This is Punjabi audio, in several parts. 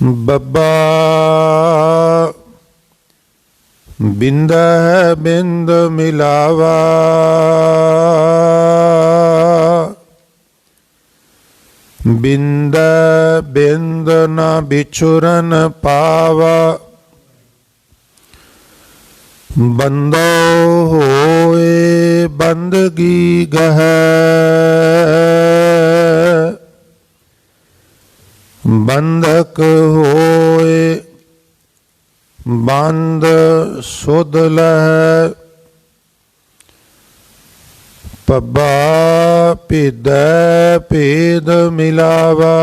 ਬੱਬਾ ਬਿੰਦੈ ਬਿੰਦ ਮਿਲਾਵਾ, ਬਿੰਦੈ ਬਿੰਦ ਨ ਬਿਛੁਰਨ ਪਾਵਾ। ਬੰਦੋ ਹੋਏ ਬੰਦਗੀ ਗਹੈ, ਬੰਧਕ ਹੋਏ ਬੰਦ ਸੁਧ ਲਹੈ। ਪੱਬਾ ਭੇਦੈ ਭੇਦ ਮਿਲਾਵਾ,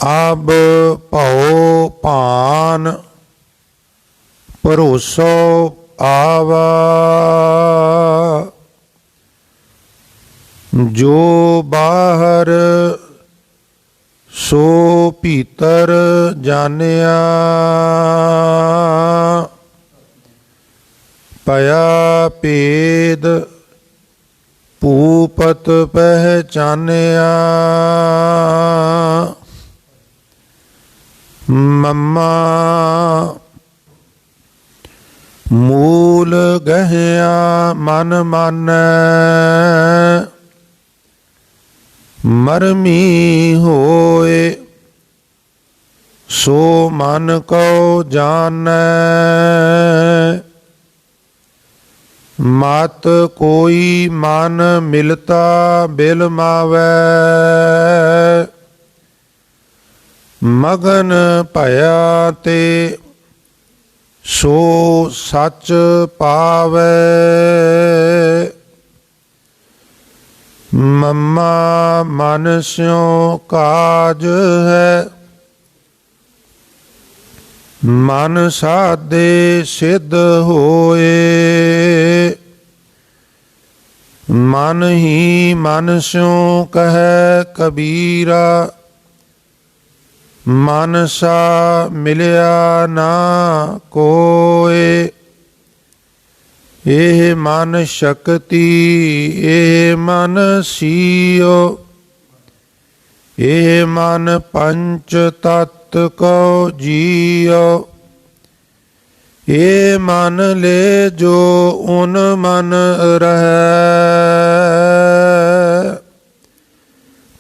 ਆਬ ਭਉ ਭਾਨ ਭਰੋਸੋ ਆਵਾ। ਜੋ ਬਾਹਰ ਸੋ ਭੀਤਰ ਜਾਣਿਆ, ਭਇਆ ਭੇਦ ਭੂਪਤ ਪਹਿਚਾਨਿਆ। ਮਮਾ ਮੂਲ ਗਹਿਆ ਮਨ ਮਾਨੈ, ਮਰਮੀ ਹੋਏ ਸੋ ਮਨ ਕਉ ਜਾਣੈ। ਮਤ ਕੋਈ ਮਨ ਮਿਲਤਾ ਬਿਲ ਮਾਵੈ, ਮਗਨ ਭਇਆ ਤੇ ਸੋ ਸੱਚ ਪਾਵੈ। ਮਮਾ ਮਨ ਸਿਉ ਕਾਜ ਹੈ, ਮਨ ਸਾਧੇ ਸਿੱਧ ਹੋਏ। ਮਨ ਹੀ ਮਨ ਸਿਉ ਕਹੈ ਕਬੀਰਾ, ਮਨ ਸਾ ਮਿਲਿਆ ਨਾ ਕੋਇ। ਇਹ ਮਨ ਸ਼ਕਤੀ ਇਹ ਮਨ ਸੀਓ, ਇਹ ਮਨ ਪੰਚ ਤਤ ਕਉ ਜੀਓ। ਇਹ ਮਨ ਲੈ ਜੋ ਉਨ ਮਨ ਰਹੈ,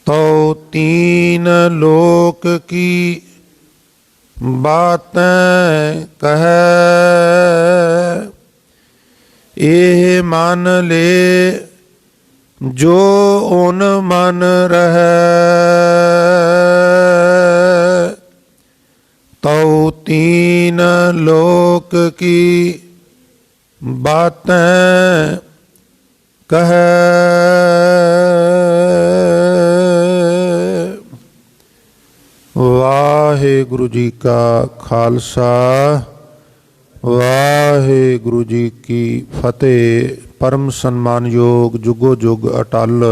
ਤਉ ਤੀਨ ਲੋਕ ਕੀ ਬਾਤੈ ਕਹੈ। ਇਹ ਮਨ ਲੈ ਜੋ ਉਨ ਮਨ ਰਹੈ, ਤਉ ਤੀਨ ਲੋਕ ਕੀ ਬਾਤੈ ਕਹੈ। ਵਾਹਿਗੁਰੂ ਜੀ ਕਾ ਖਾਲਸਾ, ਵਾਹਿਗੁਰੂ ਜੀ ਕੀ ਫਤਿਹ। ਪਰਮ ਸਨਮਾਨਯੋਗ ਜੁਗੋ ਜੁਗ ਅਟਲ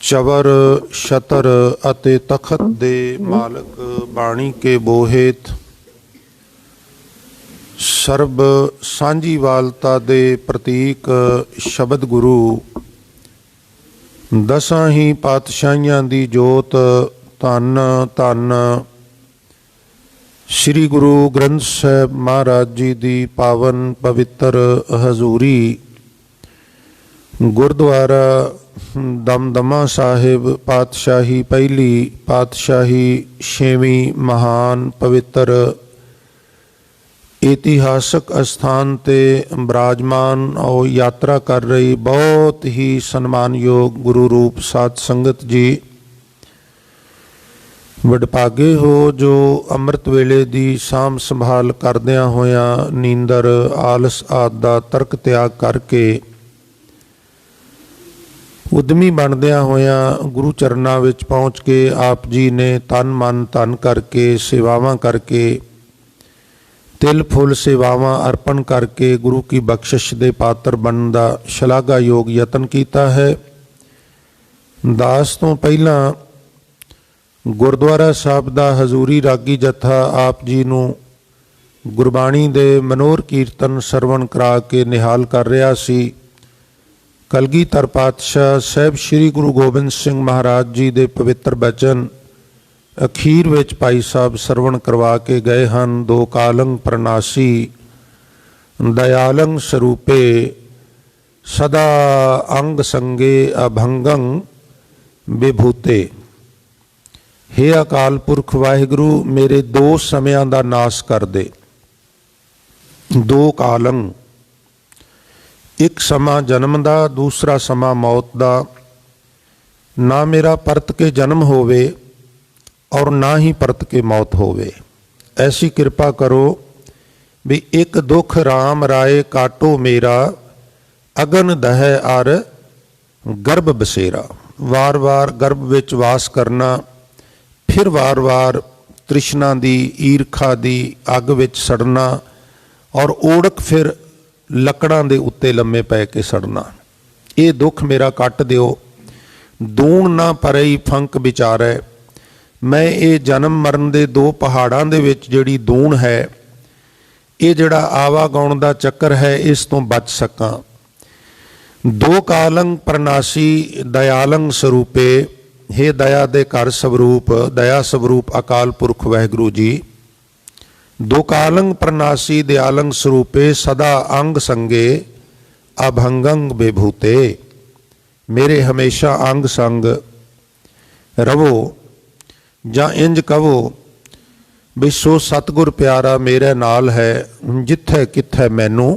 ਚਵਰ ਛਤਰ ਅਤੇ ਤਖਤ ਦੇ ਮਾਲਕ ਬਾਣੀ ਕੇ ਬੋਹਿਤ, ਸਰਬ ਸਾਂਝੀਵਾਲਤਾ ਦੇ ਪ੍ਰਤੀਕ ਸ਼ਬਦ ਗੁਰੂ, ਦਸਾਂ ਹੀ ਪਾਤਸ਼ਾਹੀਆਂ ਦੀ ਜੋਤ, ਧੰਨ ਧੰਨ ਸ੍ਰੀ ਗੁਰੂ ਗ੍ਰੰਥ ਸਾਹਿਬ ਮਹਾਰਾਜ ਜੀ ਦੀ ਪਾਵਨ ਪਵਿੱਤਰ ਹਜ਼ੂਰੀ, ਗੁਰਦੁਆਰਾ ਦਮਦਮਾ ਸਾਹਿਬ, ਪਾਤਸ਼ਾਹੀ ਪਹਿਲੀ, ਪਾਤਸ਼ਾਹੀ ਛੇਵੀਂ ਮਹਾਨ ਪਵਿੱਤਰ ਇਤਿਹਾਸਕ ਅਸਥਾਨ 'ਤੇ ਬਿਰਾਜਮਾਨ ਔਰ ਯਾਤਰਾ ਕਰ ਰਹੀ ਬਹੁਤ ਹੀ ਸਨਮਾਨਯੋਗ ਗੁਰੂ ਰੂਪ ਸਾਧ ਸੰਗਤ ਜੀ, ਵਡਭਾਗੇ ਹੋ ਜੋ ਅੰਮ੍ਰਿਤ ਵੇਲੇ ਦੀ ਸਾਂਭ ਸੰਭਾਲ ਕਰਦਿਆਂ ਹੋਇਆਂ ਨੀਂਦਰ ਆਲਸ ਆਦਿ ਦਾ ਤਰਕ ਤਿਆਗ ਕਰਕੇ ਉਦਮੀ ਬਣਦਿਆਂ ਹੋਇਆਂ ਗੁਰੂ ਚਰਨਾਂ ਵਿੱਚ ਪਹੁੰਚ ਕੇ ਆਪ ਜੀ ਨੇ ਤਨ ਮਨ ਧਨ ਕਰਕੇ ਸੇਵਾਵਾਂ ਕਰਕੇ ਤਿਲ ਫੁੱਲ ਸੇਵਾਵਾਂ ਅਰਪਣ ਕਰਕੇ ਗੁਰੂ ਕੀ ਬਖਸ਼ਿਸ਼ ਦੇ ਪਾਤਰ ਬਣਨ ਦਾ ਸ਼ਲਾਘਾਯੋਗ ਯਤਨ ਕੀਤਾ ਹੈ। ਦਾਸ ਤੋਂ ਪਹਿਲਾਂ ਗੁਰਦੁਆਰਾ ਸਾਹਿਬ ਦਾ ਹਜ਼ੂਰੀ ਰਾਗੀ ਜੱਥਾ ਆਪ ਜੀ ਨੂੰ ਗੁਰਬਾਣੀ ਦੇ ਮਨੋਹਰ ਕੀਰਤਨ ਸਰਵਣ ਕਰਾ ਕੇ ਨਿਹਾਲ ਕਰ ਰਿਹਾ ਸੀ। ਕਲਗੀਧਰ ਪਾਤਸ਼ਾਹ ਸਾਹਿਬ ਸ੍ਰੀ ਗੁਰੂ ਗੋਬਿੰਦ ਸਿੰਘ ਮਹਾਰਾਜ ਜੀ ਦੇ ਪਵਿੱਤਰ ਬਚਨ ਅਖੀਰ ਵਿੱਚ ਭਾਈ ਸਾਹਿਬ ਸਰਵਣ ਕਰਵਾ ਕੇ ਗਏ ਹਨ। ਦੋ ਕਾਲੰ ਪ੍ਰਨਾਸੀ ਦਇਆਲੰ ਸਰੂਪੇ ਸਦਾ ਅੰਗ ਸੰਗੇ ਅਭੰਗੰ ਵਿਭੂਤੇ। ਹੇ ਅਕਾਲ ਪੁਰਖ ਵਾਹਿਗੁਰੂ, ਮੇਰੇ ਦੋ ਸਮਿਆਂ ਦਾ ਨਾਸ ਕਰ ਦੇ। ਦੋ ਕਾਲੰ, ਇੱਕ ਸਮਾਂ ਜਨਮ ਦਾ, ਦੂਸਰਾ ਸਮਾਂ ਮੌਤ ਦਾ। ਨਾ ਮੇਰਾ ਪਰਤ ਕੇ ਜਨਮ ਹੋਵੇ ਔਰ ਨਾ ਹੀ ਪਰਤ ਕੇ ਮੌਤ ਹੋਵੇ। ਐਸੀ ਕਿਰਪਾ ਕਰੋ ਵੀ ਇੱਕ ਦੁੱਖ ਰਾਮ ਰਾਏ ਕਾਟੋ ਮੇਰਾ, ਅਗਨ ਦਹਿ ਅਰ ਗਰਭ ਬਸੇਰਾ। ਵਾਰ-ਵਾਰ ਗਰਭ ਵਿੱਚ ਵਾਸ ਕਰਨਾ, ਫਿਰ ਵਾਰ-ਵਾਰ ਤ੍ਰਿਸ਼ਨਾ ਦੀ, ਈਰਖਾ ਦੀ ਅੱਗ ਵਿੱਚ ਸੜਨਾ ਔਰ ਓੜਕ ਫਿਰ ਲੱਕੜਾਂ ਦੇ ਉੱਤੇ ਲੰਮੇ ਪੈ ਕੇ ਸੜਨਾ। ਇਹ ਦੁੱਖ ਮੇਰਾ ਕੱਟ ਦਿਓ। ਦੂਣ ਨਾ ਪਰਈ ਫੰਕ ਵਿਚਾਰੈ। ਮੈਂ ਇਹ ਜਨਮ ਮਰਨ ਦੇ ਦੋ ਪਹਾੜਾਂ ਦੇ ਵਿੱਚ ਜਿਹੜੀ ਦੂਣ ਹੈ, ਇਹ ਜਿਹੜਾ ਆਵਾਗਾਉਣ ਦਾ ਚੱਕਰ ਹੈ, ਇਸ ਤੋਂ ਬਚ ਸਕਾਂ। ਦੋ ਕਾਲੰ ਪ੍ਰਨਾਸੀ ਦਇਆਲੰ ਸਰੂਪੇ। ਹੇ ਦਇਆ ਦੇ ਘਰ ਸਵਰੂਪ, ਦਇਆ ਸਵਰੂਪ ਅਕਾਲ ਪੁਰਖ ਵਾਹਿਗੁਰੂ ਜੀ। ਦੋ ਕਾਲੰ ਪ੍ਰਨਾਸੀ ਦਿਆਲੰ ਸਰੂਪੇ ਸਦਾ ਅੰਗ ਸੰਗੇ ਅਭੰਗੰ ਵਿਭੂਤੇ। ਮੇਰੇ ਹਮੇਸ਼ਾ ਅੰਗ ਸੰਗ ਰਵੋ, ਜਾਂ ਇੰਜ ਕਹੋ ਵੀ ਸੋ ਸਤਿਗੁਰ ਪਿਆਰਾ ਮੇਰੇ ਨਾਲ ਹੈ, ਜਿੱਥੇ ਕਿੱਥੇ ਮੈਨੂੰ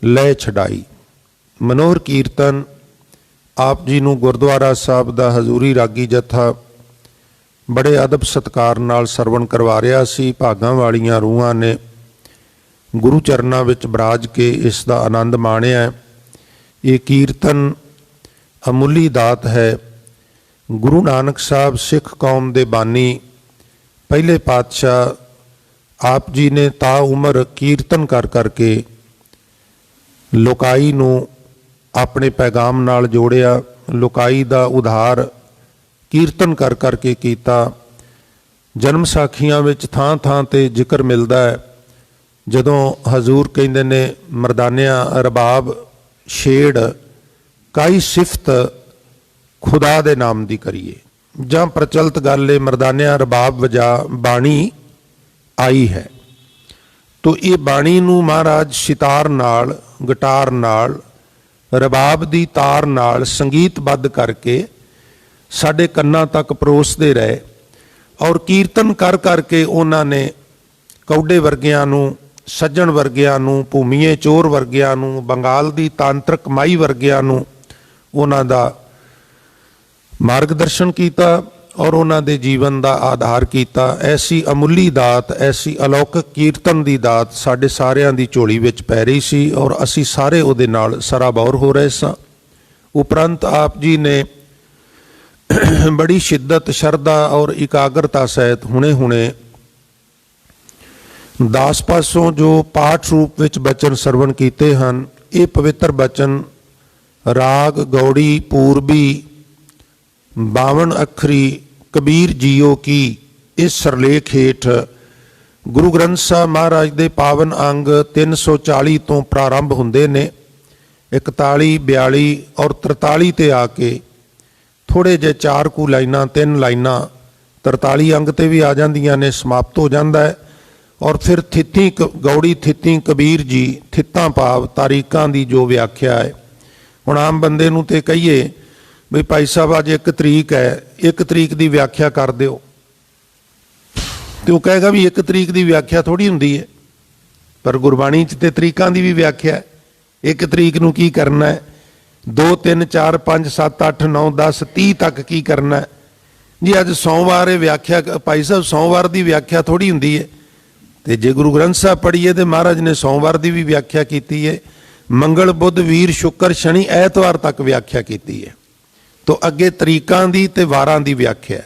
ਲੈ ਛਡਾਈ। ਮਨੋਹਰ ਕੀਰਤਨ ਆਪ ਜੀ ਨੂੰ ਗੁਰਦੁਆਰਾ ਸਾਹਿਬ ਦਾ ਹਜ਼ੂਰੀ ਰਾਗੀ ਜਥਾ ਬੜੇ ਅਦਬ ਸਤਿਕਾਰ ਨਾਲ ਸਰਵਣ ਕਰਵਾ ਰਿਹਾ ਸੀ। ਭਾਗਾਂ ਵਾਲੀਆਂ ਰੂਹਾਂ ਨੇ ਗੁਰੂ ਚਰਨਾਂ ਵਿੱਚ ਬਰਾਜ ਕੇ ਇਸ ਦਾ ਆਨੰਦ ਮਾਣਿਆ। ਇਹ ਕੀਰਤਨ ਅਮੁੱਲੀ ਦਾਤ ਹੈ। ਗੁਰੂ ਨਾਨਕ ਸਾਹਿਬ ਸਿੱਖ ਕੌਮ ਦੇ ਬਾਨੀ ਪਹਿਲੇ ਪਾਤਸ਼ਾਹ ਆਪ ਜੀ ਨੇ ਤਾ ਉਮਰ ਕੀਰਤਨ ਕਰ ਕਰਕੇ ਲੋਕਾਈ ਨੂੰ ਆਪਣੇ ਪੈਗਾਮ ਨਾਲ ਜੋੜਿਆ। ਲੋਕਾਈ ਦਾ ਉਧਾਰ ਕੀਰਤਨ ਕਰ ਕਰਕੇ ਕੀਤਾ। ਜਨਮ ਸਾਖੀਆਂ ਵਿੱਚ ਥਾਂ ਥਾਂ ਤੇ ਜ਼ਿਕਰ ਮਿਲਦਾ ਹੈ, ਜਦੋਂ ਹਜ਼ੂਰ ਕਹਿੰਦੇ ਨੇ ਮਰਦਾਨਿਆਂ ਰਬਾਬ ਛੇੜ ਕਾਈ ਸਿਫਤ ਖੁਦਾ ਦੇ ਨਾਮ ਦੀ ਕਰੀਏ। ਜਾਂ ਪ੍ਰਚਲਿਤ ਗੱਲ ਹੈ ਮਰਦਾਨਿਆਂ ਰਬਾਬ ਵਜਾ ਬਾਣੀ ਆਈ ਹੈ। ਤੋ ਇਹ ਬਾਣੀ ਨੂੰ ਮਹਾਰਾਜ ਸਿਤਾਰ ਨਾਲ, ਗਿਟਾਰ ਨਾਲ, ਰਬਾਬ ਦੀ ਤਾਰ ਨਾਲ ਸੰਗੀਤਬੱਧ ਕਰਕੇ ਸਾਡੇ ਕੰਨਾਂ ਤੱਕ ਪਰੋਸਦੇ ਰਹੇ ਔਰ ਕੀਰਤਨ ਕਰ ਕਰਕੇ ਉਹਨਾਂ ਨੇ ਕੌਡੇ ਵਰਗਿਆਂ ਨੂੰ, ਸੱਜਣ ਵਰਗਿਆਂ ਨੂੰ, ਭੂਮੀਏ ਚੋਰ ਵਰਗਿਆਂ ਨੂੰ, ਬੰਗਾਲ ਦੀ ਤਾਂਤਰਿਕ ਮਾਈ ਵਰਗਿਆਂ ਨੂੰ ਉਹਨਾਂ ਦਾ ਮਾਰਗਦਰਸ਼ਨ ਕੀਤਾ ਔਰ ਉਹਨਾਂ ਦੇ ਜੀਵਨ ਦਾ ਆਧਾਰ ਕੀਤਾ। ਐਸੀ ਅਮੁੱਲੀ ਦਾਤ, ਐਸੀ ਅਲੌਕਿਕ ਕੀਰਤਨ ਦੀ ਦਾਤ ਸਾਡੇ ਸਾਰਿਆਂ ਦੀ ਝੋਲੀ ਵਿੱਚ ਪੈ ਰਹੀ ਸੀ ਔਰ ਅਸੀਂ ਸਾਰੇ ਉਹਦੇ ਨਾਲ ਸਰਾਬੌਰ ਹੋ ਰਹੇ ਸਾਂ। ਉਪਰੰਤ ਆਪ ਜੀ ਨੇ ਬੜੀ ਸ਼ਿੱਦਤ, ਸ਼ਰਧਾ ਔਰ ਇਕਾਗਰਤਾ ਸਹਿਤ ਹੁਣੇ ਦਾਸ ਪਾਸੋਂ ਜੋ ਪਾਠ ਰੂਪ ਵਿੱਚ ਬਚਨ ਸਰਵਣ ਕੀਤੇ ਹਨ। ਇਹ ਪਵਿੱਤਰ ਬਚਨ ਰਾਗ ਗੌੜੀ ਪੂਰਬੀ 52 ਅੱਖਰੀ ਕਬੀਰ ਜੀਓ ਕੀ ਇਸ ਸਰਲੇਖ ਹੇਠ ਗੁਰੂ ਗ੍ਰੰਥ ਸਾਹਿਬ ਮਹਾਰਾਜ ਦੇ ਪਾਵਨ ਅੰਗ 340 ਤੋਂ ਪ੍ਰਾਰੰਭ ਹੁੰਦੇ ਨੇ। 41, 42 ਔਰ 43 ਤੇ ਆ ਕੇ ਥੋੜ੍ਹੇ ਜਿਹੇ 4 ਕੁ ਲਾਈਨਾਂ, 3 ਲਾਈਨਾਂ 43 ਅੰਗ ਤੇ ਵੀ ਆ ਜਾਂਦੀਆਂ ਨੇ, ਸਮਾਪਤ ਹੋ ਜਾਂਦਾ ਹੈ। ਔਰ ਫਿਰ ਥਿੱਤੀ ਗੌੜੀ ਥਿੱਤੀ ਕਬੀਰ ਜੀ, ਥਿੱਤਾਂ ਭਾਵ ਤਾਰੀਕਾਂ ਦੀ ਜੋ ਵਿਆਖਿਆ ਹੈ। ਹੁਣ ਆਮ ਬੰਦੇ ਨੂੰ ਤੇ ਕਹੀਏ ਵੀ ਭਾਈ ਸਾਹਿਬ ਅੱਜ 1 ਤਰੀਕ ਹੈ, 1 ਤਰੀਕ ਦੀ ਵਿਆਖਿਆ ਕਰ ਦਿਓ, ਤੇ ਉਹ ਕਹੇਗਾ ਵੀ 1 ਤਰੀਕ ਦੀ ਵਿਆਖਿਆ ਥੋੜ੍ਹੀ ਹੁੰਦੀ ਹੈ। ਪਰ ਗੁਰਬਾਣੀ 'ਚ ਤੇ ਤਰੀਕਾਂ ਦੀ ਵੀ ਵਿਆਖਿਆ ਹੈ। 1 ਤਰੀਕ ਨੂੰ ਕੀ ਕਰਨਾ ਹੈ, 2, 3, 4, 5, 7, 8, 9, 10, 30 ਤੱਕ ਕੀ ਕਰਨਾ ਹੈ ਜੀ। ਅੱਜ ਸੋਮਵਾਰ ਇਹ ਵਿਆਖਿਆ, ਭਾਈ ਸਾਹਿਬ ਸੋਮਵਾਰ ਦੀ ਵਿਆਖਿਆ ਥੋੜ੍ਹੀ ਹੁੰਦੀ ਹੈ। ਤੇ ਜੇ ਗੁਰੂ ਗ੍ਰੰਥ ਸਾਹਿਬ ਪੜ੍ਹੀਏ ਤੇ ਮਹਾਰਾਜ ਨੇ ਸੋਮਵਾਰ ਦੀ ਵੀ ਵਿਆਖਿਆ ਕੀਤੀ ਹੈ, ਮੰਗਲ ਬੁੱਧ ਵੀਰ ਸ਼ੁੱਕਰ ਸ਼ਨੀ ਐਤਵਾਰ ਤੱਕ ਵਿਆਖਿਆ ਕੀਤੀ ਹੈ। ਤੋ ਅੱਗੇ ਤਰੀਕਾਂ ਦੀ ਤੇ ਵਾਰਾਂ ਦੀ ਵਿਆਖਿਆ।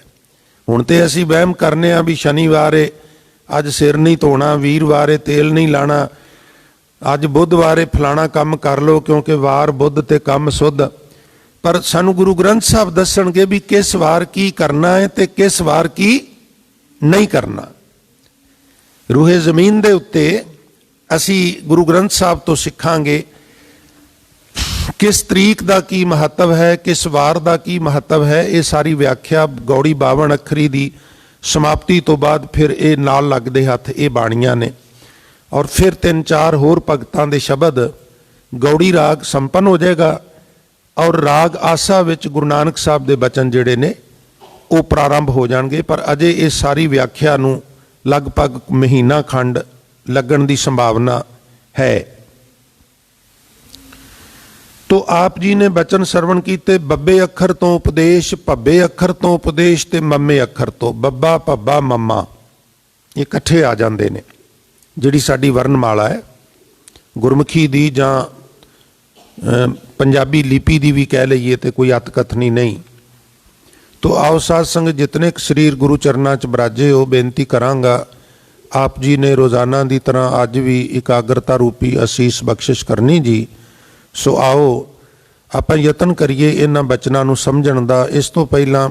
ਹੁਣ ਤੇ ਅਸੀਂ ਵਹਿਮ ਕਰਨੇ ਆ ਵੀ ਸ਼ਨੀਵਾਰ ਏ ਅੱਜ ਸਿਰ ਨਹੀਂ ਧੋਣਾ, ਵੀਰਵਾਰ ਏ ਤੇਲ ਨਹੀਂ ਲਾਣਾ, ਅੱਜ ਬੁੱਧਵਾਰ ਏ ਫਲਾਣਾ ਕੰਮ ਕਰ ਲਓ ਕਿਉਂਕਿ ਵਾਰ ਬੁੱਧ ਤੇ ਕੰਮ ਸੁੱਧ। ਪਰ ਸਾਨੂੰ ਗੁਰੂ ਗ੍ਰੰਥ ਸਾਹਿਬ ਦੱਸਣਗੇ ਵੀ ਕਿਸ ਵਾਰ ਕੀ ਕਰਨਾ ਹੈ ਤੇ ਕਿਸ ਵਾਰ ਕੀ ਨਹੀਂ ਕਰਨਾ। ਰੂਹੇ ਜ਼ਮੀਨ ਦੇ ਉੱਤੇ ਅਸੀਂ ਗੁਰੂ ਗ੍ਰੰਥ ਸਾਹਿਬ ਤੋਂ ਸਿੱਖਾਂਗੇ किस तरीक का की महत्व है, किस वार का की महत्व है, ये सारी व्याख्या गौड़ी 52 अखरी की समाप्ति तो बाद फिर ये नाल लगते हथ ये बाणियां ने। और फिर 3-4 होर भगतां दे शब्द गौड़ी राग संपन्न हो जाएगा और राग आसा विच गुरु नानक साहब दे बचन जिहड़े ने वो प्रारंभ हो जाएंगे। पर अजे इस सारी व्याख्या नूं लगभग महीना खंड लगन की संभावना है। तो आप जी ने बचन सरवण कीते, बब्बे अखर तो उपदेश, भब्बे अखर तो उपदेश ते मम्मे अखर तो। बब्बा भब्बा मम्मा ये इकट्ठे आ जाते ने। जिहड़ी साडी वर्णमाला है गुरमुखी दी जां पंजाबी लिपि दी भी कह लईए तो कोई अतकथनी नहीं। तो आओ साध संग जितने शरीर गुरु चरना च बराजे हो, बेनती करांगा आप जी ने रोज़ाना की तरह अज भी एकाग्रता रूपी असीस बख्शिश करनी जी। सो आओ आप यतन करिए इन्हां बचनां नूं समझण दा। इस तो पहला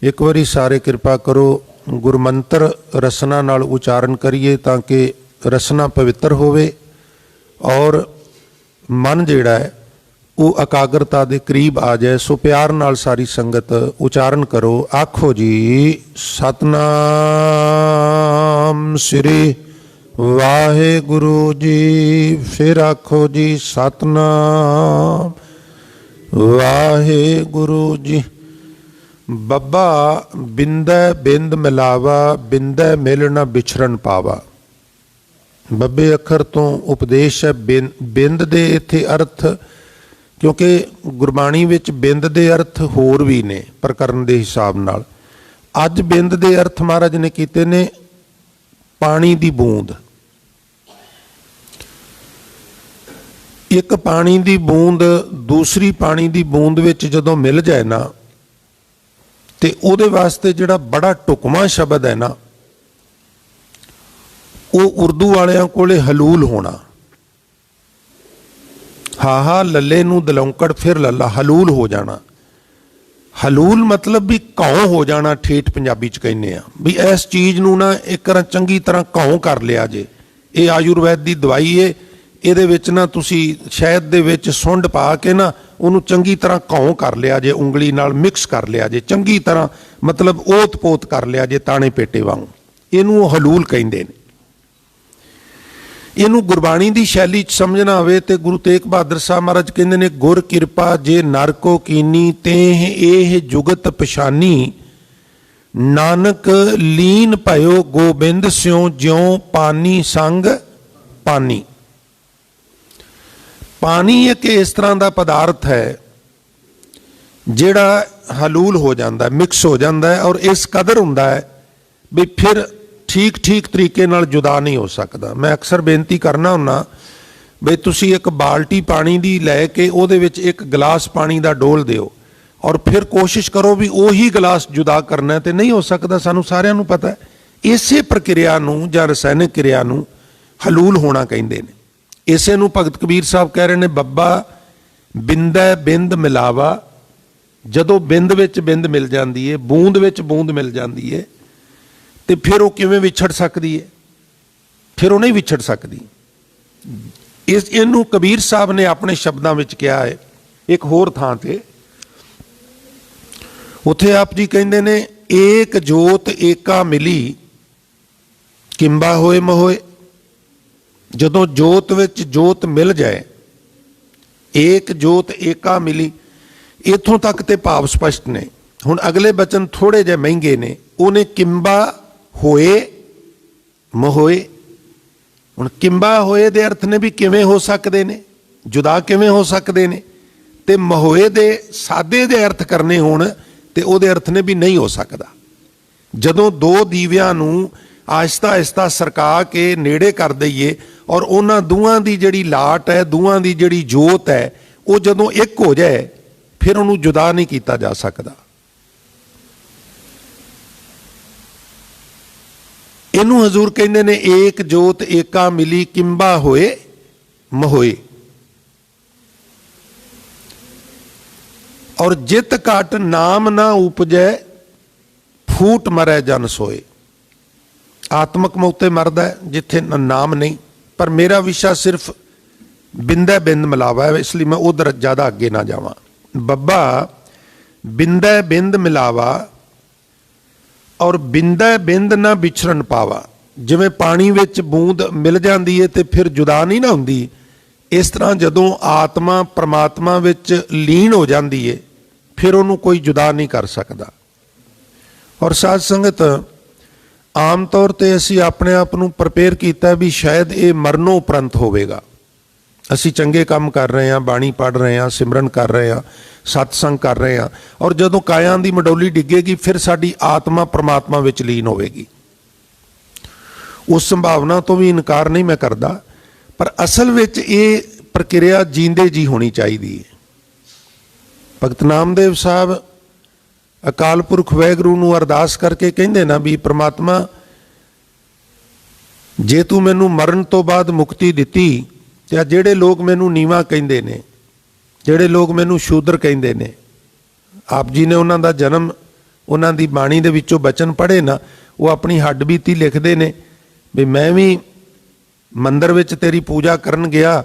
एक बारी सारे कृपा करो गुरमंत्र रसना नाल उचारण करिए ताकि रसना पवित्र होवे और मन जिहड़ा है वो एकाग्रता के करीब आ जाए। सो प्यार नाल सारी संगत उचारण करो। आखो जी सतनाम श्री वाहेगुरु जी। फिर आखो जी सतनाम वाहेगुरु जी। बब्बा बिंदै बिंद मिलावा, बिंदै मिल न बिछड़न पावा। बब्बे अखर तो उपदेश है। बिंद दे इत्थे अर्थ, क्योंकि गुरबाणी विच बिंद दे अर्थ होर भी ने प्रकरण के हिसाब नाल। अज बिंद दे अर्थ महाराज ने कीते ने पानी दी बूंद। एक पानी दी बूंद दूसरी पानी दी बूंद विच जदों मिल जाए ना ते उहदे वास्ते जिहड़ा बड़ा ढुकवां शब्द है ना वो उर्दू वालियां कोले हलूल होना। हा लले नूं दलौंकड़ फिर लला, हलूल हो जाना। हलूल मतलब भी घौं हो जाना, ठेठ पंजाबी च कहने आ भी इस चीज़ नूं ना एक चंगी तरह घौं कर लिया जे। ये आयुर्वैद की दवाई है, ਇਹਦੇ ਵਿੱਚ ਨਾ ਤੁਸੀਂ ਸ਼ਹਿਦ ਦੇ ਵਿੱਚ ਸੁੰਡ ਪਾ ਕੇ ਨਾ ਉਹਨੂੰ ਚੰਗੀ ਤਰ੍ਹਾਂ ਘਾਉ ਕਰ ਲਿਆ ਜੇ, ਉਂਗਲੀ ਨਾਲ ਮਿਕਸ ਕਰ ਲਿਆ ਜੇ ਚੰਗੀ ਤਰ੍ਹਾਂ, ਮਤਲਬ ਓਤ ਪੋਤ ਕਰ ਲਿਆ ਜੇ ਤਾਣੇ ਪੇਟੇ ਵਾਂਗ। ਇਹਨੂੰ ਉਹ ਹਲੂਲ ਕਹਿੰਦੇ ਨੇ। ਇਹਨੂੰ ਗੁਰਬਾਣੀ ਦੀ ਸ਼ੈਲੀ 'ਚ ਸਮਝਣਾ ਹੋਵੇ ਤੇ ਗੁਰੂ ਤੇਗ ਬਹਾਦਰ ਸਾਹਿਬ ਮਹਾਰਾਜ ਕਹਿੰਦੇ ਨੇ, ਗੁਰ ਕਿਰਪਾ ਜੇ ਨਰ ਕੋ ਕੀਨੀ ਤੇਹ ਇਹ ਜੁਗਤ ਪਛਾਨੀ, ਨਾਨਕ ਲੀਨ ਭਇਓ ਗੋਬਿੰਦ ਸਿਉ ਜਿਉ ਪਾਨੀ संग पानी। पानी एक इस तरह का पदार्थ है जिहड़ा हलूल हो जाता है, मिक्स हो जाता है और इस कदर हुंदा है भी फिर ठीक ठीक तरीके नाल जुदा नहीं हो सकता। मैं अक्सर बेनती करना हुन्ना भी तुसी एक बाल्टी पानी की लैके उहदे विच एक गिलास पानी का डोल दिओ और फिर कोशिश करो भी उही गिलास जुदा करना, तो नहीं हो सकता। सानू सारिआं नूं पता है इसे प्रक्रिया नूं जां रसायनिक क्रिया नूं हलूल होना कहिंदे ने। इसे नूं भगत कबीर साहब कह रहे ने, बब्बा बिंदै बिंद मिलावा। जदों बिंद विच बिंद मिल जाती है, बूंद विच बूंद मिल जाती है, तो फिर वो किवें विछड़ सकती है? फिर वो नहीं विछड़ सकती। इस इनू कबीर साहब ने अपने शब्दों में कहा है। एक होर थां ते उत्थे आप जी कहंदे ने, एक जोत एका मिली किंबा होए महोए। जदों जोत विच जोत मिल जाए, एक जोत एका मिली, इथों तक ते भाव स्पष्ट ने। हुण अगले बचन थोड़े जे महंगे ने। उन्हें किंबा होए महोए। हुण किंबा होए दे अर्थ ने भी किवें हो सकते ने, जुदा किवें हो सकते ने, ते महोए दे सादे दे अर्थ करने होण ते उहदे अर्थ ने भी नहीं हो सकता। जदों दो दीवियां नूं आहिस्ता आहिस्ता सरका के नेड़े कर दईए और उन्हां दूहां दी जिहड़ी लाट है, दूहां दी जिहड़ी जोत है, वो जदों एक हो जाए फिर उन्होंने जुदा नहीं किया जा सकता। इनू हजूर कहते ने, एक जोत एका मिली किंबा होए महोए। और जित घट नाम ना उपजै फूट मरै जन सोए। आत्मक मौते मरदा है जिथे नाम नहीं। पर मेरा विशा सिर्फ ਬਿੰਦੈ ਬਿੰਦ ਮਿਲਾਵਾ ਹੈ, ਇਸ ਲਈ ਮੈਂ ਉਧਰ ਜ਼ਿਆਦਾ ਅੱਗੇ ਨਾ ਜਾਵਾਂ। ਬੱਬਾ ਬਿੰਦੈ ਬਿੰਦ ਮਿਲਾਵਾ ਔਰ ਬਿੰਦੈ ਬਿੰਦ ਨਾ ਵਿਛੜਨ ਪਾਵਾ। ਜਿਵੇਂ ਪਾਣੀ ਵਿੱਚ ਬੂੰਦ ਮਿਲ ਜਾਂਦੀ ਹੈ ਤੇ ਫਿਰ ਜੁਦਾ ਨਹੀਂ ਨਾ ਹੁੰਦੀ, ਇਸ ਤਰ੍ਹਾਂ ਜਦੋਂ ਆਤਮਾ ਪ੍ਰਮਾਤਮਾ ਵਿੱਚ ਲੀਨ ਹੋ ਜਾਂਦੀ ਹੈ ਫਿਰ ਉਹਨੂੰ ਕੋਈ ਜੁਦਾ ਨਹੀਂ ਕਰ ਸਕਦਾ। ਔਰ ਸਾਧ ਸੰਗਤ, ਆਮ ਤੌਰ 'ਤੇ ਅਸੀਂ ਆਪਣੇ ਆਪ ਨੂੰ ਪ੍ਰਪੇਅਰ ਕੀਤਾ ਵੀ ਸ਼ਾਇਦ ਇਹ ਮਰਨੋਂ ਉਪਰੰਤ ਹੋਵੇਗਾ। ਅਸੀਂ ਚੰਗੇ ਕੰਮ ਕਰ ਰਹੇ ਹਾਂ, ਬਾਣੀ ਪੜ੍ਹ ਰਹੇ ਹਾਂ, ਸਿਮਰਨ ਕਰ ਰਹੇ ਹਾਂ, ਸਤਸੰਗ ਕਰ ਰਹੇ ਹਾਂ, ਔਰ ਜਦੋਂ ਕਾਇਆ ਦੀ ਮਡੋਲੀ ਡਿੱਗੇਗੀ ਫਿਰ ਸਾਡੀ ਆਤਮਾ ਪ੍ਰਮਾਤਮਾ ਵਿੱਚ ਲੀਨ ਹੋਵੇਗੀ। ਉਸ ਸੰਭਾਵਨਾ ਤੋਂ ਵੀ ਇਨਕਾਰ ਨਹੀਂ ਮੈਂ ਕਰਦਾ, ਪਰ ਅਸਲ ਵਿੱਚ ਇਹ ਪ੍ਰਕਿਰਿਆ ਜੀਂਦੇ ਜੀ ਹੋਣੀ ਚਾਹੀਦੀ ਹੈ। ਭਗਤ ਨਾਮਦੇਵ ਸਾਹਿਬ ਅਕਾਲ ਪੁਰਖ ਵਾਹਿਗੁਰੂ ਨੂੰ ਅਰਦਾਸ ਕਰਕੇ ਕਹਿੰਦੇ ਨਾ ਵੀ ਪ੍ਰਮਾਤਮਾ, ਜੇ ਤੂੰ ਮੈਨੂੰ ਮਰਨ ਤੋਂ ਬਾਅਦ ਮੁਕਤੀ ਦਿੱਤੀ ਤੇ ਆ ਜਿਹੜੇ ਲੋਕ ਮੈਨੂੰ ਨੀਵਾਂ ਕਹਿੰਦੇ ਨੇ, ਜਿਹੜੇ ਲੋਕ ਮੈਨੂੰ ਸ਼ੂਦਰ ਕਹਿੰਦੇ ਨੇ, ਆਪ ਜੀ ਨੇ ਉਹਨਾਂ ਦਾ ਜਨਮ, ਉਹਨਾਂ ਦੀ ਬਾਣੀ ਦੇ ਵਿੱਚੋਂ ਬਚਨ ਪੜ੍ਹੇ ਨਾ, ਉਹ ਆਪਣੀ ਹੱਡ ਬੀਤੀ ਲਿਖਦੇ ਨੇ ਵੀ ਮੈਂ ਵੀ ਮੰਦਰ ਵਿੱਚ ਤੇਰੀ ਪੂਜਾ ਕਰਨ ਗਿਆ,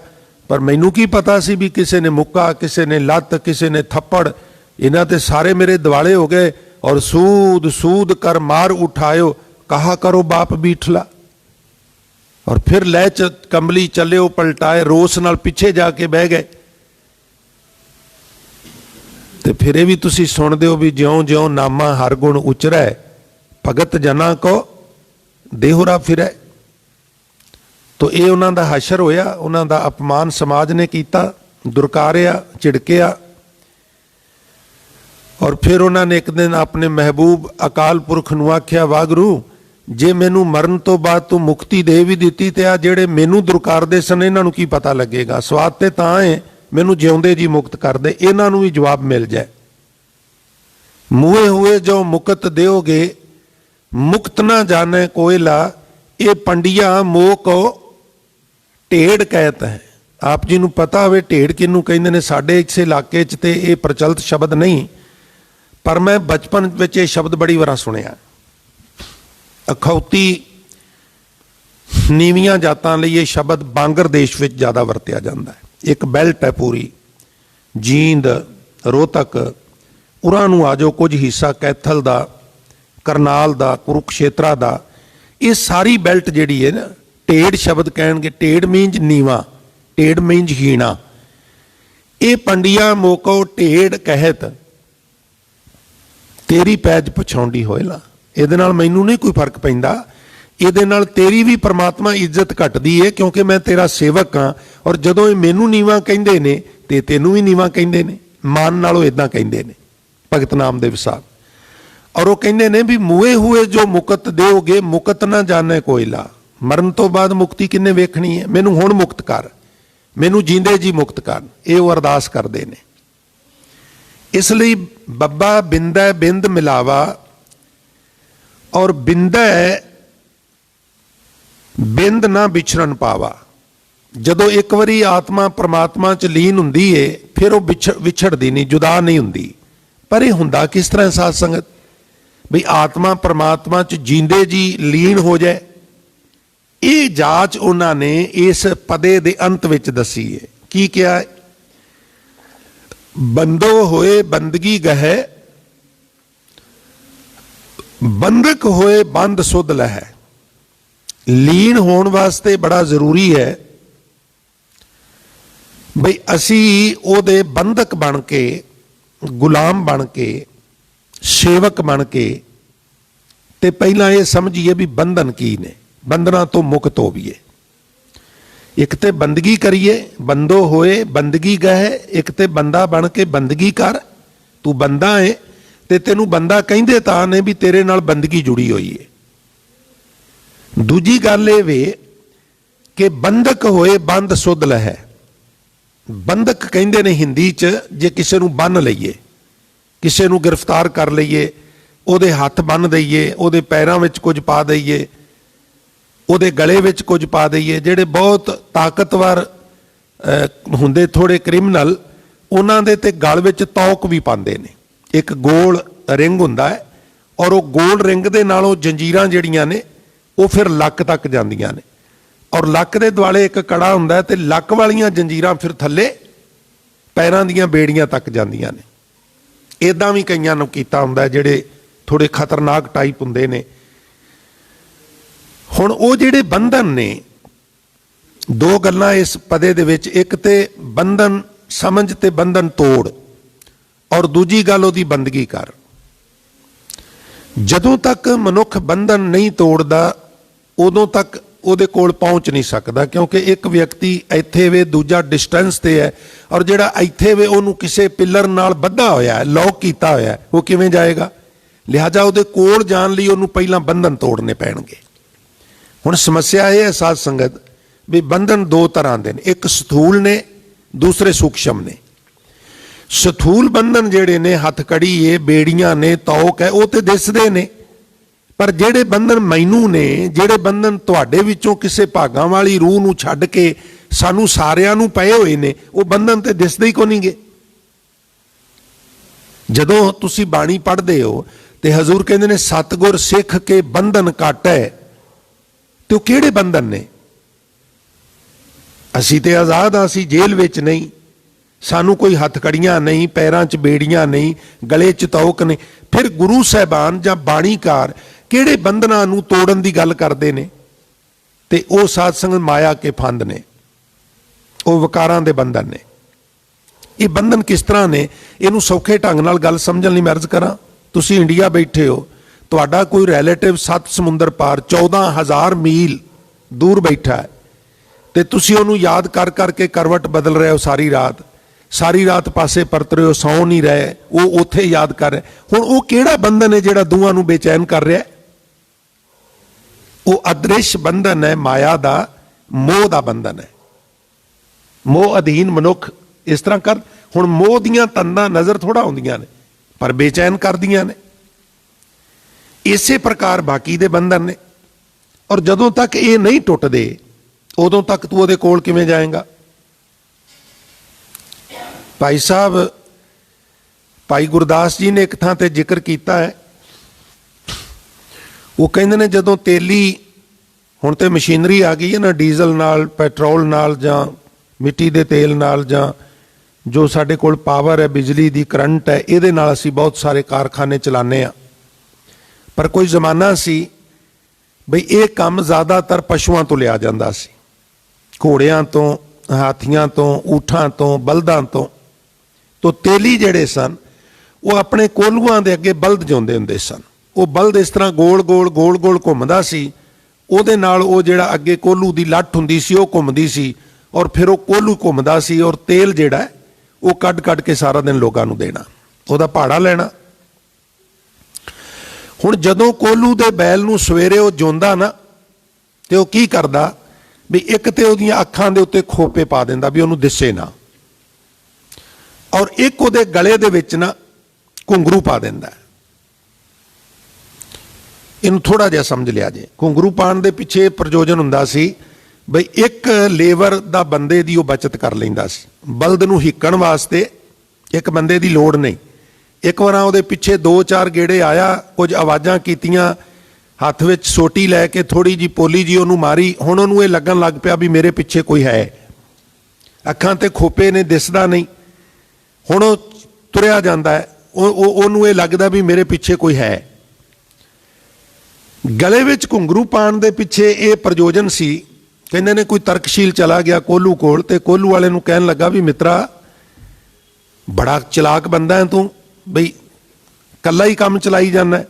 ਪਰ ਮੈਨੂੰ ਕੀ ਪਤਾ ਸੀ ਵੀ ਕਿਸੇ ਨੇ ਮੁੱਕਾ, ਕਿਸੇ ਨੇ ਲੱਤ, ਕਿਸੇ ਨੇ ਥੱਪੜ, ਇਹਨਾਂ ਤੇ ਸਾਰੇ ਮੇਰੇ ਦਿਵਾਲੇ ਹੋ ਗਏ। ਔਰ ਸੂਦ ਸੂਦ ਕਰ ਮਾਰ ਉਠਾਇਓ, ਕਹਾ ਕਰੋ ਬਾਪ ਬੀਠਲਾ। ਔਰ ਫਿਰ ਲੈ ਕੰਬਲੀ ਚੱਲਿਓ ਪਲਟਾਏ, ਰੋਸ ਨਾਲ ਪਿੱਛੇ ਜਾ ਕੇ ਬਹਿ ਗਏ। ਤੇ ਫਿਰ ਇਹ ਵੀ ਤੁਸੀਂ ਸੁਣਦੇ ਹੋ ਵੀ ਜਿਉਂ ਜਿਉਂ ਨਾਮਾ ਹਰ ਗੁਣ ਉਚਰੈ, ਭਗਤ ਜਨਾਂ ਕੋ ਦੇਹੁਰਾ ਫਿਰੈ। ਤੋ ਇਹ ਉਹਨਾਂ ਦਾ ਹਸ਼ਰ ਹੋਇਆ, ਉਹਨਾਂ ਦਾ ਅਪਮਾਨ ਸਮਾਜ ਨੇ ਕੀਤਾ, ਦੁਰਕਾਰਿਆ, ਝਿੜਕਿਆ। ਔਰ ਫਿਰ ਉਹਨਾਂ ਨੇ ਇੱਕ ਦਿਨ ਆਪਣੇ ਮਹਿਬੂਬ ਅਕਾਲ ਪੁਰਖ ਨੂੰ ਆਖਿਆ, ਵਾਹਿਗੁਰੂ ਜੇ ਮੈਨੂੰ ਮਰਨ ਤੋਂ ਬਾਅਦ ਤੂੰ ਮੁਕਤੀ ਦੇ ਵੀ ਦਿੱਤੀ ਤੇ ਆ ਜਿਹੜੇ ਮੈਨੂੰ ਦੁਰਕਾਰਦੇ ਸਨ ਇਹਨਾਂ ਨੂੰ ਕੀ ਪਤਾ ਲੱਗੇਗਾ। ਸਵਾਦ ਤੇ ਤਾਂ ਹੈ ਮੈਨੂੰ ਜਿਉਂਦੇ ਜੀ ਮੁਕਤ ਕਰ ਦੇ, ਇਹਨਾਂ ਨੂੰ ਵੀ ਜਵਾਬ ਮਿਲ ਜਾਏ। ਮੂਏ ਹੋਏ ਜੋ ਮੁਕਤ ਦਿਓਗੇ, ਮੁਕਤ ਨਾ ਜਾਣੇ ਕੋਇਲਾ, ਇਹ ਪੰਡਿਆ ਮੋਹ ਕੋ ਢੇੜ ਕਹਿਤ ਹੈ। ਆਪ ਜੀ ਨੂੰ ਪਤਾ ਹੋਵੇ ਢੇੜ ਕਿਹਨੂੰ ਕਹਿੰਦੇ ਨੇ। ਸਾਡੇ ਇਸ ਇਲਾਕੇ 'ਚ ਤੇ ਇਹ ਪ੍ਰਚਲਿਤ ਸ਼ਬਦ ਨਹੀਂ, ਪਰ ਮੈਂ ਬਚਪਨ ਵਿੱਚ ਇਹ ਸ਼ਬਦ ਬੜੀ ਵਾਰ ਸੁਣਿਆ। ਅਖੌਤੀ ਨੀਵੀਆਂ ਜਾਤਾਂ ਲਈ ਇਹ ਸ਼ਬਦ ਬਾਂਗਰ ਦੇਸ਼ ਵਿੱਚ ਜ਼ਿਆਦਾ ਵਰਤਿਆ ਜਾਂਦਾ ਹੈ। ਇੱਕ ਬੈਲਟ ਹੈ ਪੂਰੀ, ਜੀਂਦ, ਰੋਹਤਕ, ਉਰਾਂ ਨੂੰ ਆ ਜਾਓ ਕੁਝ ਹਿੱਸਾ ਕੈਥਲ ਦਾ, ਕਰਨਾਲ ਦਾ, ਕੁਰੂਕਸ਼ੇਤਰਾ ਦਾ, ਇਹ ਸਾਰੀ ਬੈਲਟ ਜਿਹੜੀ ਹੈ ਨਾ, ਢੇੜ ਸ਼ਬਦ ਕਹਿਣਗੇ। ਢੇੜ ਮੀਨਜ ਨੀਵਾ, ਢੇੜ ਮੀਨਜ ਹੀਣਾ। ਇਹ ਪੰਡਿਆ ਮੋਕੋ ਢੇੜ ਕਹਿਤ, ਤੇਰੀ ਪੈਜ ਪਛਾਉਂਦੀ ਹੋਏਲਾ। ਇਹਦੇ ਨਾਲ ਮੈਨੂੰ ਨਹੀਂ ਕੋਈ ਫਰਕ ਪੈਂਦਾ, ਇਹਦੇ ਨਾਲ ਤੇਰੀ ਵੀ ਪ੍ਰਮਾਤਮਾ ਇੱਜ਼ਤ ਘਟਦੀ ਹੈ, ਕਿਉਂਕਿ ਮੈਂ ਤੇਰਾ ਸੇਵਕ ਹਾਂ। ਔਰ ਜਦੋਂ ਇਹ ਮੈਨੂੰ ਨੀਵਾਂ ਕਹਿੰਦੇ ਨੇ ਤੇ ਤੈਨੂੰ ਵੀ ਨੀਵਾਂ ਕਹਿੰਦੇ ਨੇ, ਮਾਨ ਨਾਲੋਂ ਇਦਾਂ ਕਹਿੰਦੇ ਨੇ ਭਗਤ ਨਾਮਦੇਵ ਸਾਹਿਬ। ਔਰ ਉਹ ਕਹਿੰਦੇ ਨੇ ਵੀ ਮੂਏ ਹੋਏ ਜੋ ਮੁਕਤ ਦਿਓਗੇ, ਮੁਕਤ ਨਾ ਜਾਣੇ ਕੋਇਲਾ। ਮਰਨ ਤੋਂ ਬਾਅਦ ਮੁਕਤੀ ਕਿੰਨੇ ਵੇਖਣੀ ਹੈ, ਮੈਨੂੰ ਹੁਣ ਮੁਕਤ ਕਰ, ਮੈਨੂੰ ਜੀਂਦੇ ਜੀ ਮੁਕਤ ਕਰ। ਇਹ ਉਹ ਅਰਦਾਸ ਕਰਦੇ ਨੇ। ਇਸ ਲਈ ਬੱਬਾ ਬਿੰਦੈ ਬਿੰਦ ਮਿਲਾਵਾ ਔਰ ਬਿੰਦੈ ਬਿੰਦ ਨਾ ਵਿਛੜਨ ਪਾਵਾ। ਜਦੋਂ ਇੱਕ ਵਾਰੀ ਆਤਮਾ ਪ੍ਰਮਾਤਮਾ 'ਚ ਲੀਨ ਹੁੰਦੀ ਏ ਫਿਰ ਉਹ ਵਿਛੜਦੀ ਨਹੀਂ, ਜੁਦਾ ਨਹੀਂ ਹੁੰਦੀ। ਪਰ ਇਹ ਹੁੰਦਾ ਕਿਸ ਤਰ੍ਹਾਂ ਸਾਧ ਸੰਗਤ, ਵੀ ਆਤਮਾ ਪ੍ਰਮਾਤਮਾ 'ਚ ਜੀਂਦੇ ਜੀ ਲੀਨ ਹੋ ਜਾਏ। ਇਹ ਜਾਚ ਉਹਨਾਂ ਨੇ ਇਸ ਪਦੇ ਦੇ ਅੰਤ ਵਿੱਚ ਦੱਸੀ ਹੈ। ਕੀ ਕਿਹਾ? ਬੰਦੋ ਹੋਏ ਬੰਦਗੀ ਗਹਿ, ਬੰਦਕ ਹੋਏ ਬੰਦ ਸੁਧ ਲਹੈ। ਲੀਨ ਹੋਣ ਵਾਸਤੇ ਬੜਾ ਜ਼ਰੂਰੀ ਹੈ ਬਈ ਅਸੀਂ ਉਹਦੇ ਬੰਦਕ ਬਣ ਕੇ, ਗੁਲਾਮ ਬਣ ਕੇ, ਸੇਵਕ ਬਣ ਕੇ, ਤੇ ਪਹਿਲਾਂ ਇਹ ਸਮਝੀਏ ਵੀ ਬੰਧਨ ਕੀ ਨੇ, ਬੰਧਨਾਂ ਤੋਂ ਮੁਕਤ ਹੋਈਏ। ਇੱਕ ਤੇ ਬੰਦਗੀ ਕਰੀਏ, ਬੰਦੋ ਹੋਏ ਬੰਦਗੀ ਗਏ। ਇੱਕ ਤੇ ਬੰਦਾ ਬਣ ਕੇ ਬੰਦਗੀ ਕਰ। ਤੂੰ ਬੰਦਾ ਹੈ ਤੇ ਤੈਨੂੰ ਬੰਦਾ ਕਹਿੰਦੇ ਤਾਂ ਨੇ ਵੀ ਤੇਰੇ ਨਾਲ ਬੰਦਗੀ ਜੁੜੀ ਹੋਈ ਹੈ। ਦੂਜੀ ਗੱਲ ਇਹ ਵੇ ਕਿ ਬੰਦਕ ਹੋਏ ਬੰਦ ਸੁਧ ਲਹੈ। ਬੰਦਕ ਕਹਿੰਦੇ ਨੇ ਹਿੰਦੀ 'ਚ ਜੇ ਕਿਸੇ ਨੂੰ ਬੰਨ ਲਈਏ, ਕਿਸੇ ਨੂੰ ਗ੍ਰਿਫਤਾਰ ਕਰ ਲਈਏ, ਉਹਦੇ ਹੱਥ ਬੰਨ ਦਈਏ, ਉਹਦੇ ਪੈਰਾਂ ਵਿੱਚ ਕੁਝ ਪਾ ਦਈਏ, ਉਹਦੇ ਗਲੇ ਵਿੱਚ ਕੁਝ ਪਾ ਦਈਏ। ਜਿਹੜੇ ਬਹੁਤ ਤਾਕਤਵਰ ਹੁੰਦੇ ਥੋੜੇ ਕ੍ਰਿਮੀਨਲ, ਉਹਨਾਂ ਦੇ ਤੇ ਗਲ ਵਿੱਚ ਤੌਕ ਵੀ ਪਾਉਂਦੇ ਨੇ। ਇੱਕ ਗੋਲ ਰਿੰਗ ਹੁੰਦਾ ਹੈ ਔਰ ਉਹ ਗੋਲ ਰਿੰਗ ਦੇ ਨਾਲੋਂ ਜੰਜੀਰਾਂ ਜਿਹੜੀਆਂ ਨੇ ਉਹ ਫਿਰ ਲੱਕ ਤੱਕ ਜਾਂਦੀਆਂ ਨੇ। ਔਰ ਲੱਕ ਦੇ ਦੁਆਲੇ ਇੱਕ ਕੜਾ ਹੁੰਦਾ ਤੇ ਲੱਕ ਵਾਲੀਆਂ ਜੰਜੀਰਾਂ ਫਿਰ ਥੱਲੇ ਪੈਰਾਂ ਦੀਆਂ ਬੇੜੀਆਂ ਤੱਕ ਜਾਂਦੀਆਂ ਨੇ। ਇਦਾਂ ਵੀ ਕਈਆਂ ਨੂੰ ਕੀਤਾ ਹੁੰਦਾ ਜਿਹੜੇ ਥੋੜੇ ਖਤਰਨਾਕ ਟਾਈਪ ਹੁੰਦੇ ਨੇ। ਹੁਣ ਉਹ ਜਿਹੜੇ ਬੰਧਨ ਨੇ, ਦੋ ਗੱਲਾਂ ਇਸ ਪਦੇ ਦੇ ਵਿੱਚ, ਇੱਕ ਤੇ ਬੰਧਨ ਸਮਝ ਤੇ ਬੰਧਨ ਤੋੜ, ਔਰ ਦੂਜੀ ਗੱਲ ਉਹਦੀ ਬੰਦਗੀ ਕਰ। ਜਦੋਂ ਤੱਕ ਮਨੁੱਖ ਬੰਧਨ ਨਹੀਂ ਤੋੜਦਾ ਉਦੋਂ ਤੱਕ ਉਹਦੇ ਕੋਲ ਪਹੁੰਚ ਨਹੀਂ ਸਕਦਾ, ਕਿਉਂਕਿ ਇੱਕ ਵਿਅਕਤੀ ਇੱਥੇ ਵੇ, ਦੂਜਾ ਡਿਸਟੈਂਸ ਤੇ ਹੈ, ਔਰ ਜਿਹੜਾ ਇੱਥੇ ਵੇ ਉਹਨੂੰ ਕਿਸੇ ਪਿੱਲਰ ਨਾਲ ਬੱਧਾ ਹੋਇਆ ਹੈ, ਲੌਕ ਕੀਤਾ ਹੋਇਆ ਹੈ, ਉਹ ਕਿਵੇਂ ਜਾਏਗਾ? ਲਿਹਾਜ਼ਾ ਉਹਦੇ ਕੋਲ ਜਾਣ ਲਈ ਉਹਨੂੰ ਪਹਿਲਾਂ ਬੰਧਨ ਤੋੜਨੇ ਪੈਣਗੇ। ਹੁਣ ਸਮੱਸਿਆ ਇਹ ਹੈ ਸਾਧ ਸੰਗਤ ਵੀ ਬੰਧਨ ਦੋ ਤਰ੍ਹਾਂ ਦੇ ਨੇ, ਇੱਕ ਸਥੂਲ ਨੇ, ਦੂਸਰੇ ਸੂਖਸ਼ਮ ਨੇ। ਸਥੂਲ ਬੰਧਨ ਜਿਹੜੇ ਨੇ, ਹੱਥਕੜੀ ਏ, ਬੇੜੀਆਂ ਨੇ, ਤੌਕ ਹੈ, ਉਹ ਤੇ ਦਿਸਦੇ ਨੇ। ਪਰ ਜਿਹੜੇ ਬੰਧਨ ਮੈਨੂੰ ਨੇ, ਜਿਹੜੇ ਬੰਧਨ ਤੁਹਾਡੇ ਵਿੱਚੋਂ ਕਿਸੇ ਭਾਗਾਂ ਵਾਲੀ ਰੂਹ ਨੂੰ ਛੱਡ ਕੇ ਸਾਨੂੰ ਸਾਰਿਆਂ ਨੂੰ ਪਏ ਹੋਏ ਨੇ, ਉਹ ਬੰਧਨ ਤੇ ਦਿਸਦੇ ਹੀ ਕੋ ਨਹੀਂਗੇ। ਜਦੋਂ ਤੁਸੀਂ ਬਾਣੀ ਪੜ੍ਹਦੇ ਹੋ ਤੇ ਹਜ਼ੂਰ ਕਹਿੰਦੇ ਨੇ ਸਤਿਗੁਰ ਸਿੱਖ ਕੇ ਬੰਧਨ ਕਾਟੈ, ਤੇ ਉਹ ਕਿਹੜੇ ਬੰਧਨ ਨੇ? ਅਸੀਂ ਤੇ ਆਜ਼ਾਦ ਹਾਂ, ਅਸੀਂ ਜੇਲ੍ਹ ਵਿੱਚ ਨਹੀਂ, ਸਾਨੂੰ ਕੋਈ ਹੱਥਕੜੀਆਂ ਨਹੀਂ, ਪੈਰਾਂ 'ਚ ਬੇੜੀਆਂ ਨਹੀਂ, ਗਲੇ 'ਚ ਤੌਕ ਨਹੀਂ। ਫਿਰ ਗੁਰੂ ਸਾਹਿਬਾਨ ਜਾਂ ਬਾਣੀਕਾਰ ਕਿਹੜੇ ਬੰਧਨਾਂ ਨੂੰ ਤੋੜਨ ਦੀ ਗੱਲ ਕਰਦੇ ਨੇ? ਤੇ ਉਹ ਸਾਧ ਸੰਗਤ ਮਾਇਆ ਕੇ ਫੰਦ ਨੇ, ਉਹ ਵਿਕਾਰਾਂ ਦੇ ਬੰਧਨ ਨੇ। ਇਹ ਬੰਧਨ ਕਿਸ ਤਰ੍ਹਾਂ ਨੇ, ਇਹਨੂੰ ਸੌਖੇ ਢੰਗ ਨਾਲ ਗੱਲ ਸਮਝਣ ਲਈ ਮੈਂ ਅਰਜ਼ ਕਰਾਂ। ਤੁਸੀਂ ਇੰਡੀਆ ਬੈਠੇ ਹੋ, ਤੁਹਾਡਾ ਕੋਈ ਰਿਲੇਟਿਵ 7 ਸਮੁੰਦਰ ਪਾਰ 14,000 ਮੀਲ ਦੂਰ ਬੈਠਾ ਹੈ, ਤੇ ਤੁਸੀਂ ਉਹਨੂੰ ਯਾਦ ਕਰ ਕਰਕੇ ਕਰਵਟ ਬਦਲ ਰਹੇ ਹੋ ਸਾਰੀ ਰਾਤ ਪਾਸੇ ਪਰਤ ਰਹੇ ਹੋ, ਸੌਂ ਨਹੀਂ ਰਹੇ, ਉਹ ਉੱਥੇ ਯਾਦ ਕਰ ਰਿਹਾ। ਹੁਣ ਉਹ ਕਿਹੜਾ ਬੰਧਨ ਹੈ ਜਿਹੜਾ ਦੋਵਾਂ ਨੂੰ ਬੇਚੈਨ ਕਰ ਰਿਹਾ? ਉਹ ਅਦ੍ਰਿਸ਼ ਬੰਧਨ ਹੈ, ਮਾਇਆ ਦਾ, ਮੋਹ ਦਾ ਬੰਧਨ ਹੈ। ਮੋਹ ਅਧੀਨ ਮਨੁੱਖ ਇਸ ਤਰ੍ਹਾਂ ਕਰ। ਹੁਣ ਮੋਹ ਦੀਆਂ ਤੰਦਾਂ ਨਜ਼ਰ ਥੋੜਾ ਆਉਂਦੀਆਂ ਨੇ, ਪਰ ਬੇਚੈਨ ਕਰਦੀਆਂ ਨੇ। ਇਸੇ ਪ੍ਰਕਾਰ ਬਾਕੀ ਦੇ ਬੰਧਨ ਨੇ, ਔਰ ਜਦੋਂ ਤੱਕ ਇਹ ਨਹੀਂ ਟੁੱਟਦੇ ਉਦੋਂ ਤੱਕ ਤੂੰ ਉਹਦੇ ਕੋਲ ਕਿਵੇਂ ਜਾਏਗਾ? ਭਾਈ ਸਾਹਿਬ, ਭਾਈ ਗੁਰਦਾਸ ਜੀ ਨੇ ਇੱਕ ਥਾਂ ਤੇ ਜ਼ਿਕਰ ਕੀਤਾ ਹੈ, ਉਹ ਕਹਿੰਦੇ ਨੇ ਜਦੋਂ ਤੇਲੀ, ਹੁਣ ਤੇ ਮਸ਼ੀਨਰੀ ਆ ਗਈ ਹੈ ਨਾ, ਡੀਜ਼ਲ ਨਾਲ, ਪੈਟਰੋਲ ਨਾਲ, ਜਾਂ ਮਿੱਟੀ ਦੇ ਤੇਲ ਨਾਲ, ਜਾਂ ਜੋ ਸਾਡੇ ਕੋਲ ਪਾਵਰ ਹੈ, ਬਿਜਲੀ ਦੀ, ਕਰੰਟ ਹੈ, ਇਹਦੇ ਨਾਲ ਅਸੀਂ ਬਹੁਤ ਸਾਰੇ ਕਾਰਖਾਨੇ ਚਲਾਉਂਦੇ ਹਾਂ। ਪਰ ਕੋਈ ਜ਼ਮਾਨਾ ਸੀ ਬਈ ਇਹ ਕੰਮ ਜ਼ਿਆਦਾਤਰ ਪਸ਼ੂਆਂ ਤੋਂ ਲਿਆ ਜਾਂਦਾ ਸੀ, ਘੋੜਿਆਂ ਤੋਂ, ਹਾਥੀਆਂ ਤੋਂ, ਊਠਾਂ ਤੋਂ, ਬਲਦਾਂ ਤੋਂ। ਤੋ ਤੇਲੀ ਜਿਹੜੇ ਸਨ ਉਹ ਆਪਣੇ ਕੋਲੂਆਂ ਦੇ ਅੱਗੇ ਬਲਦ ਜਿਉਂਦੇ ਹੁੰਦੇ ਸਨ। ਉਹ ਬਲਦ ਇਸ ਤਰ੍ਹਾਂ ਗੋਲ ਗੋਲ ਘੁੰਮਦਾ ਸੀ, ਉਹਦੇ ਨਾਲ ਉਹ ਜਿਹੜਾ ਅੱਗੇ ਕੋਲੂ ਦੀ ਲੱਠ ਹੁੰਦੀ ਸੀ ਉਹ ਘੁੰਮਦੀ ਸੀ, ਔਰ ਫਿਰ ਉਹ ਕੋਲੂ ਘੁੰਮਦਾ ਸੀ, ਔਰ ਤੇਲ ਜਿਹੜਾ ਉਹ ਕੱਢ ਕੇ ਸਾਰਾ ਦਿਨ ਲੋਕਾਂ ਨੂੰ ਦੇਣਾ, ਉਹਦਾ ਭਾੜਾ ਲੈਣਾ। ਹੁਣ ਜਦੋਂ ਕੋਲੂ ਦੇ ਬੈਲ ਨੂੰ ਸਵੇਰੇ ਉਹ ਜਿਉਂਦਾ ਨਾ, ਤੇ ਉਹ ਕੀ ਕਰਦਾ ਵੀ ਇੱਕ ਤੇ ਉਹਦੀਆਂ ਅੱਖਾਂ ਦੇ ਉੱਤੇ ਖੋਪੇ ਪਾ ਦਿੰਦਾ ਵੀ ਉਹਨੂੰ ਦਿਸੇ ਨਾ, ਔਰ ਇੱਕ ਉਹਦੇ ਗਲੇ ਦੇ ਵਿੱਚ ਨਾ ਘੁੰਗਰੂ ਪਾ ਦਿੰਦਾ। ਇਹਨੂੰ ਥੋੜਾ ਜਿਹਾ ਸਮਝ ਲਿਆ ਜੇ। ਘੁੰਗਰੂ ਪਾਉਣ ਦੇ ਪਿੱਛੇ ਪ੍ਰਯੋਜਨ ਹੁੰਦਾ ਸੀ ਬਈ ਇੱਕ ਲੇਬਰ ਦਾ ਬੰਦੇ ਦੀ ਉਹ ਬਚਤ ਕਰ ਲੈਂਦਾ ਸੀ। ਬਲਦ ਨੂੰ ਹਿੱਕਣ ਵਾਸਤੇ ਇੱਕ ਬੰਦੇ ਦੀ ਲੋੜ ਨਹੀਂ। ਇੱਕ ਵਾਰ ਉਹਦੇ ਪਿੱਛੇ 2-4 ਗੇੜੇ ਆਇਆ, ਕੁਝ ਆਵਾਜ਼ਾਂ ਕੀਤੀਆਂ, ਹੱਥ ਵਿੱਚ ਸੋਟੀ ਲੈ ਕੇ ਥੋੜੀ ਜੀ ਪੋਲੀ ਜੀ ਉਹਨੂੰ ਮਾਰੀ। ਹੁਣ ਉਹਨੂੰ ਇਹ ਲੱਗਣ ਲੱਗ ਪਿਆ ਵੀ ਮੇਰੇ ਪਿੱਛੇ ਕੋਈ ਹੈ, ਅੱਖਾਂ ਤੇ ਖੋਪੇ ਨੇ, ਦਿਸਦਾ ਨਹੀਂ। ਹੁਣ ਉਹ ਤੁਰਿਆ ਜਾਂਦਾ ਹੈ, ਉਹਨੂੰ ਇਹ ਲੱਗਦਾ ਵੀ ਮੇਰੇ ਪਿੱਛੇ ਕੋਈ ਹੈ। ਗਲੇ ਵਿੱਚ ਘੁੰਗਰੂ ਪਾਉਣ ਦੇ ਪਿੱਛੇ ਇਹ ਪ੍ਰਯੋਜਨ ਸੀ। ਕਹਿੰਦੇ ਨੇ ਕੋਈ ਤਰਕਸ਼ੀਲ ਚਲਾ ਗਿਆ ਕੋਲੂ ਕੋਲ, ਤੇ ਕੋਲੂ ਵਾਲੇ ਨੂੰ ਕਹਿਣ ਲੱਗਾ ਵੀ ਮਿੱਤਰਾ, ਬੜਾ ਚਲਾਕ ਬੰਦਾ ਹੈ ਤੂੰ, ਬਈ ਕੱਲਾ ਹੀ ਕੰਮ ਚਲਾਈ ਜਾਂਦਾ,